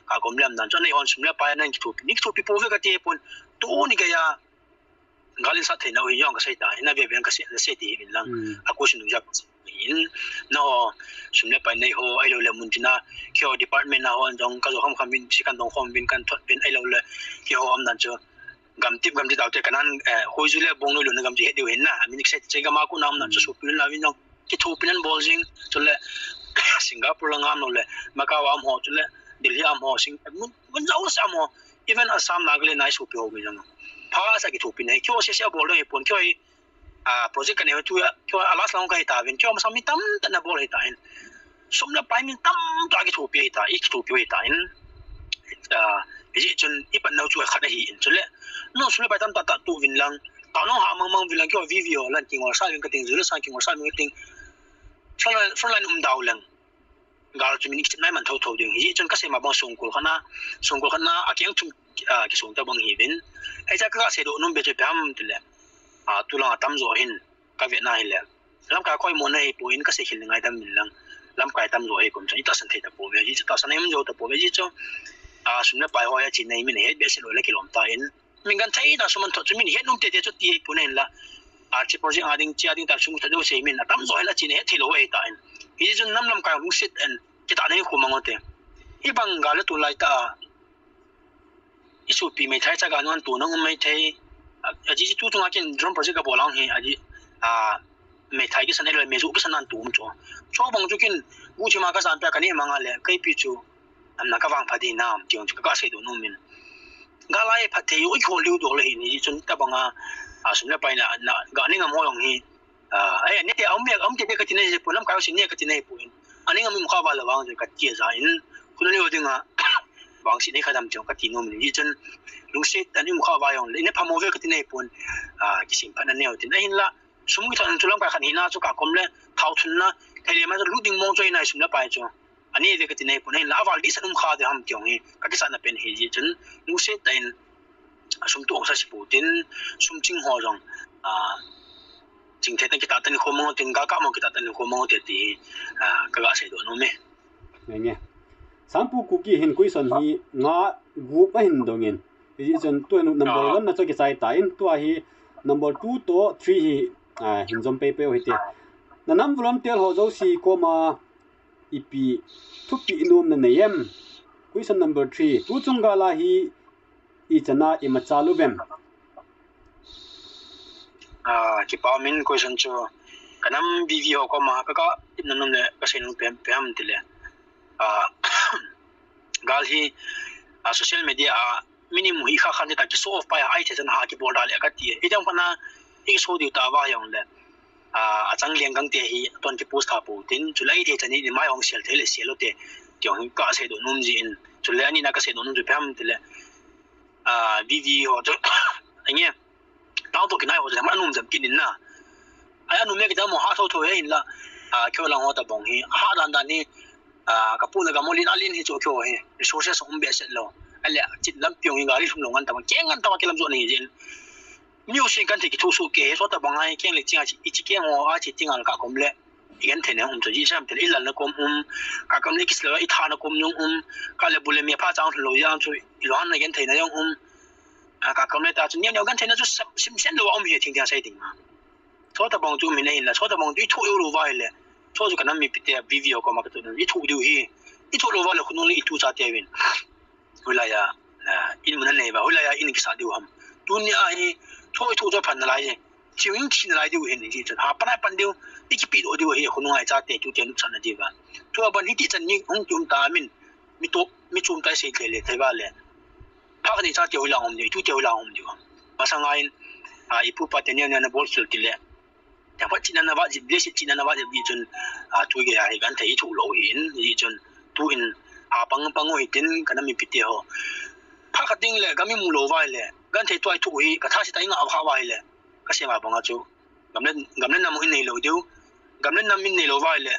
ka gom lam nan chon nei hon sum le pa nan ki thu pi po ve ka te pon to ni ga ya galin sa thai na hi yong ka sai ta ina be ben ka se ti bin lang a ko shin jak in no sum le pa nei ho ai lo le mun tina kyo department na ho jong ka zo kham bin sikan dong khom bin kan thot bin ai lo le ki ho am nan chu gam tip daw te kanan hoi zu le bong lo na gam ji he de hin na min se che ga ma ku nam nan chu su pin la win jong ki thu pin bol jing chu le Singapore la ngam no le Macau am ho chu le Delhi am ho sing mun lo sa mo even Assam nagle nai su pyo mi jong pa sa ki thu pin he kyo se bol le pon kyo project kan he tu kyo alas long kai ta vin kyo ma mi tam ta na bol he ta in sum la pai min tam ta ki thu pi ta ik thu pi ta in ji chun ipan no chu khat hi in chule no sule pai tam ta tu vin lang ta no ha mang vin lang kyo video lan king or sa vin ka ting zulu sa king or sa mi ting from line daw lang gal chu min nai man tho ding hi chun ka se ma bang sung kul khana akyang chum ki sung ta bang hi vin ai cha ka se do num be che pam tile tu lang tam zo hin ka ve na hi le lam ka koi mo nei po in ka se khil ngai dam min lang lam kai tam zo he kum cha ita san the ta po ve ji ta san em zo ta po ve ji cho sum na pai ho ya chi nei min he be se lo le kilom ta in min gan thai da suman tho chu min he num te chu ti pu nen la chi project ading chi ading ta sung ta do se min tam zo he la chi ne thilo e ta in hi jun nam lam ka hu sit en ki ta nei khu mangote ibang gal tu lai ta isu pi mai thai cha ga non tu nang mai thai aji tu tunga ken drone project ka bolang hi aji mai thai ki sanai mai zu san nan tu cho bang chu kin u chi ma ka san pa ka ni manga le kai pi chu am na ka wang pha di nam tiong chu ka se do no min ga lai pha thai oi kho liu do le hi ni chun ta banga sum la pai na ga ni ngam ho yong hi ai ne te om te ka tin ne pu lam ka sin ne ka tin ne pu ani ngam mu kha ba la wang ka tie za in kun ne odinga wang sin ne ka dam chong ka ti no min ni chun lung se ani mu kha ba yong le ne pha mo ve ka tin ne pun ki sim phan ne odin ai la sum ki thon chu lam ka khan hi na chu ka kom le thau thun na thai le ma lu ding mo choi na sum la pai chu ani ve ka tin ne pun ai la wal di san kha de ham tiong hi ka ki san na pen hi ji chun lung se tain sum tu sa si pu tin sum ching ho jong chính thế kita tan ko mo tin ga ka mo kita tan ko mo te ti ka ga se do no me nghe sampu cookie hin question hi nga group a hin dongin ji jon to number 1 na cho ki sai ta in to hi number 2 to 3 hi hin jom pe hi te na nam volum tel ho zo si ko ma ipi thupi inum na neyem question number 3 tu chunga la hi I chana I machalu bem ki pa min question chu kanam video ko ma ka nanum le ka sen pem pem tile gal hi social media minimum hi kha khan ta ki so of pa ai the jan ha ki bol dal ka ti e jang pana I so di ta ba yong le chang liang gang te hi ton ki post ha pu tin julai the chani ni mai ong sel the le selo te tyong ka se do num ji in julai ani na ka se do num ju pem tile video to anh em tao tôi cái này họ làm ăn nôm dầm kinh na ai ăn nôm mấy cái đó mà hát thôi thôi ấy là kêu là họ tập bóng hi hát đàn đàn hi cái phụ nữ cái môn liên hi chỗ kêu hi số sẽ sống bé sẽ lo anh lẽ chỉ làm pion hi gari không lòng ăn tập bóng kén ăn tập cái làm gì này chứ nhiều sinh cái thì cái thu số kế số tập bóng ai kén lịch trình chỉ kén họ chỉ tiếng ăn cả công lệ igen thế này chúng tôi chỉ xem thế là nó cũng cả công lịch sử ít thà nó cũng nhung cái là bù lệ miệt phá trang rồi yang rồi loan này igen thế này nhung cả công lệ ta chúng nhau gần thế nó chút xem xem đồ ông hiện thiên thiên sai định mà số tập bóng chúng mình này là số tập bóng đi thu yêu đồ vai là số cái năm mình bị video có mà cái tụi đi thu điều hi đi thu đồ vai là không nói đi thu sao tiềnវិញhồi lại in mình này và hồi lại in cái sao điều hầm dunia hi thu cho phần lại chiếu những chuyện lại điều hiện thì thật ha bắt ban điều đi cái bị đồ điều hi không nói ra tiền chú tiền sản là gì vậy thu ban hi đi chân những ông chúng ta mình tốt mình chúng ta sẽ thấy vậy là phát cái sao điều lòng thì chú điều lòng điều mà sang ai ipu patenya na bol sul tile ya pa china na ba ji blesi china na ba ji chun tu ge ai gan thei thu lo hin ji chun tu in pang oi tin kana mi pite ho pha ka ding le gami mu lo vai le gan thei toai thu hi ka tha si tai nga ha vai le ka se ma banga chu gamlen nam in nei lo diu gamlen nam in nei lo vai le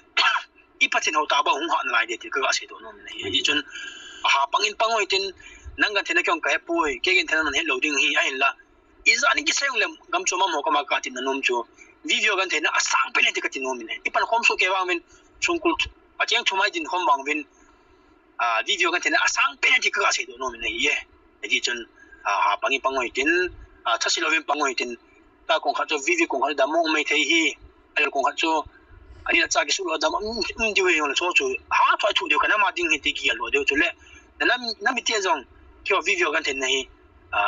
I patin ho ta ba hung han lai de ti ka se do no nei ji chun pang oi tin nang gan thena kyong ka pui ke gen thena man he lo ding hi ai la izani ki sayong lem gam choma mo ka makatin nanom chu video gan thena asang pele ti katin nomin ipan khom so ke wang min chungkul acheng chumai din khom wang win video gan thena asang pele ti ka se do nomin ye ji chun pangoi tin thasi lovin pangoi tin ta kong kha chu video kong kha da mo mai thei hi ai kong kha chu ani na cha ki su lo da di we yong so chu thoi thu de kana ma ding hi ti ki lo de chu le na mi tie jong kyo video gan thena hi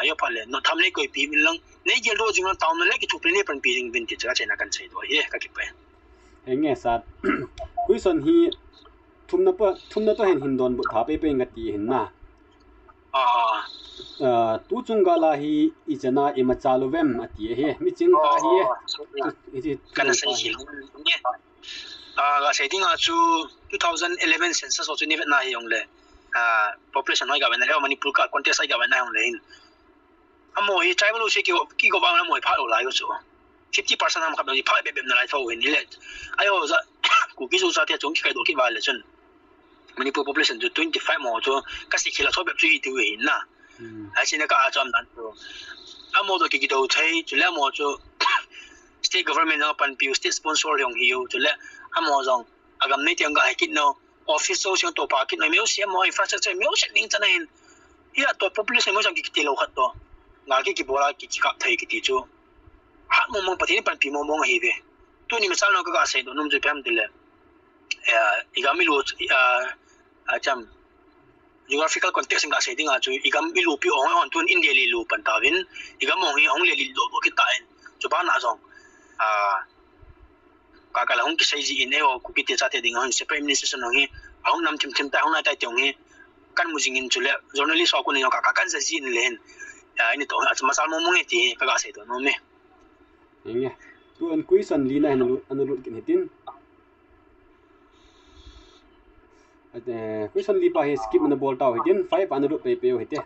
yo pale no thamle koi pi min lang nei gel ro jing taw na le ki thupre ne pan pi jing bin ti cha chena kan sei do ye ka ki pe enge sat question hi thumna to hin don bu tha pe ngati hin na tu chunga la hi ichana imachalu vem ati he mi ching ta hi iti kana sei hi ye ga sei ding a chu 2011 census o chu ni na hi yong le population noi ga wen na manipur ka contest ai ga wen na yong le hin amoi tribal lo se ki go ba na moi pha lo lai go chu 50% am kha ba pha be na lai tho hin ni le ayo za ku ki su sa te chung ki kai do ki ba le chun manipur population ju 25 mo chu ka si khila tho be chu ti we hin na ai sin ka a cham dan chu amo do ki do thai chu le mo chu state government na pan pi state sponsor yong hi chu le amo jong agam nei tiang ga ki no office so siang to pa ki no meu siam mo infrastructure meu se ning chana hin ya to population mo jang ki ti lo khat to nga ki bora ki ka thai ki ti chu ha mo mo patin pan pi mo mo hi ve tu ni misal no ka se do num ju pam dile igami lo cham geographical context nga setting a chu igam ilupi ong on tun india li lu pan tawin igam ong hi ong le li do kitain chu ba na jong kakala hong kisai ji ine o kupite chate ding hong se prime minister son hi hong nam tim ta hong na tai tong hi kan mujingin chule journalist ko ni ka kan sa ji ni len ini to masal mo mong iti ka ga se to no me nge tu an question li na anu kin hitin question li pa he skip na ball taw hitin 5 anu pe pe hite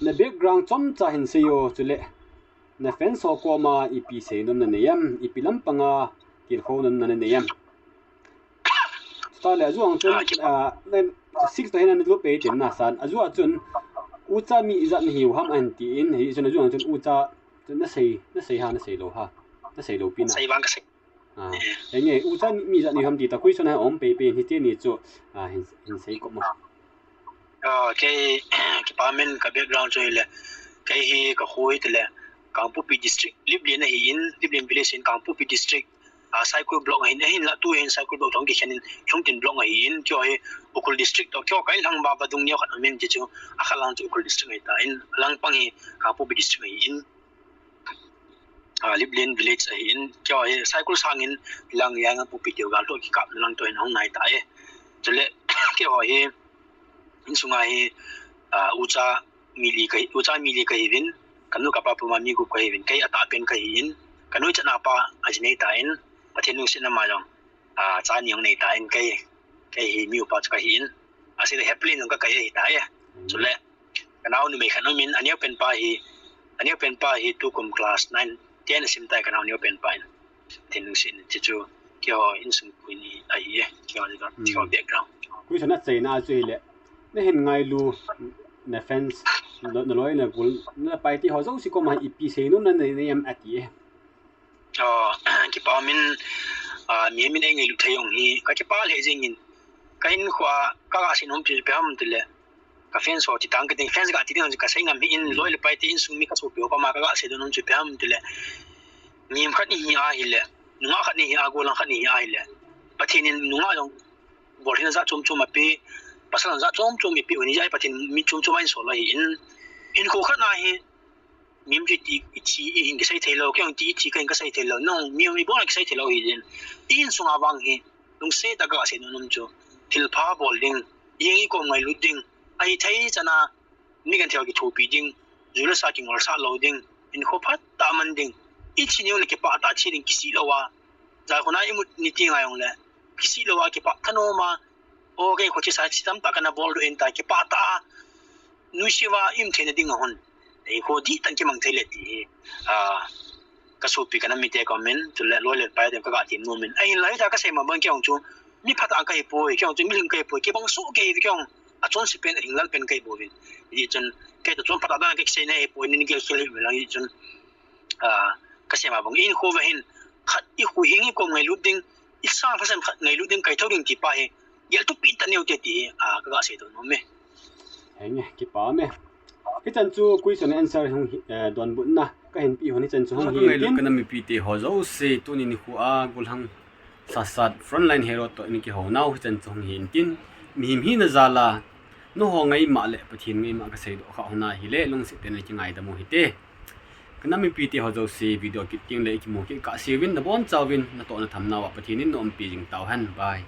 na background chom cha hin se yo chule na fence ho ko ma ipi se nom na neyam ipi lam panga kil kho nom na neyam sta le azuang chun nen 6 to hen an lu pe tin na san azua chun ucha mi izat ni hiu ham an ti in hi chun azuang chun ucha chun na sei ha na sei lo pin sai bang ka sai nge ucha mi izat ni ham ti ta khui chun ha om pe pe hi te ni chu hin sei ko ma ke department ka background cho ile kai hi ka khoi tele Kangpu Pi district Liblin na hi in Liblin village in Kangpu Pi district cycle block hin la tu hin cycle block thong ki khanin thongtin block hi in kyo he ukul district to kyo kai lang ba badung nyo khan men chu akhalang chu ukul district ta in lang pang hi Kangpu Pi district hi in Liblin village hi in kyo he cycle sangin lang yang pu pi tyo gal to ki kap lang to in hong nai ta e chule kyo he in sunga hi ucha mili kai vin kanu kapa pumami ku kai vin kai ata pen kai in kanu chana pa ajnei ta in pathenu sin ma long cha niang nei ta in kai hi mi pa cha hi in ase the happily nong ka kai hi ta ya chule kanau ni me khanu min aniau pen pa hi tu kum class 9 10 sim tai kanau ni pen pa in tenu sin chu kyo in sung ku ni ai ye kyo background ku chana chei na chu le ne hen ngai lu na fence na loi na gul na pai ti ho zo si ko ma ipi se no na ne yam ati ki pa min mi min engai lu thayong hi ka ki pa le jing in kain khwa ka ga sin hom pi pe ham tile ka fence ho ti tang ke fence ga ti ding ka sai ngam in loi le pai ti in sung mi ka so pe pa ma ka ga se do non chu pe ham tile nim khat ni a hi le nunga khat ni a go lang khat ni a hi le pathin nunga long bor hin za chum ma pe pasalan za chom mi pi oni jai pathin mi chum in so la hi in ko khat na hi mim ji ti ichi in ke sai thelo kyang ti ichi kan ka sai thelo no mi bo na ke sai thelo hi din in sunga wang hi lung se ta ga se no num chu thil pha bowling yeng ko ngai lu ding ai thai chana ni kan thel ki thu pi ding zula sa ki ngor sa lo ding in ko phat ta man ding ichi ni ke pa ta chi ding ki si lo wa za khona imut ni ti ngai ong le ki si lo wa ke pa thano ma o ke ko chi sa chi tam ta kana bol do en ta ke pa ta nu shiwa im thene ding hon ei ko di tan ki mang thele ti ka so pi kana mi te comment to le lo le pa de ka ga ti no min ai lai ta ka se ma bang kyong chu mi phat ang ka hi po kyong chu mi ling ka po ke bang so ke kyong a chon si pen ing lal pen kai bo vin yi chon ke to chon phat da ke se ne po ni ke khel mi lang yi chon ka se ma bang in ko ve hin khat i hu hing ko ngai lu ding isa fa sam khat ngai lu ding kai thau ding ti pa he yel tu pi tan neu te ti ka ga se do no me henge ki pa me cái chân chu question answer hong don bun na ka hen pi honi chân chu hong hi tin kana mi pi te ho zo se tu ni khu a gul hang sat frontline hero to ni ki ho nau chân chu hong hin tin mi hi na zala no ho ngai ma le pathin ngai ma ka sei do kha hona hi le lung se te na ki ngai da mo hi te kana mi pi te ho zo se video ki ting le ki mo ki ka se win da bon chawin na to na tham na wa pathin in nom pi jing taw han bye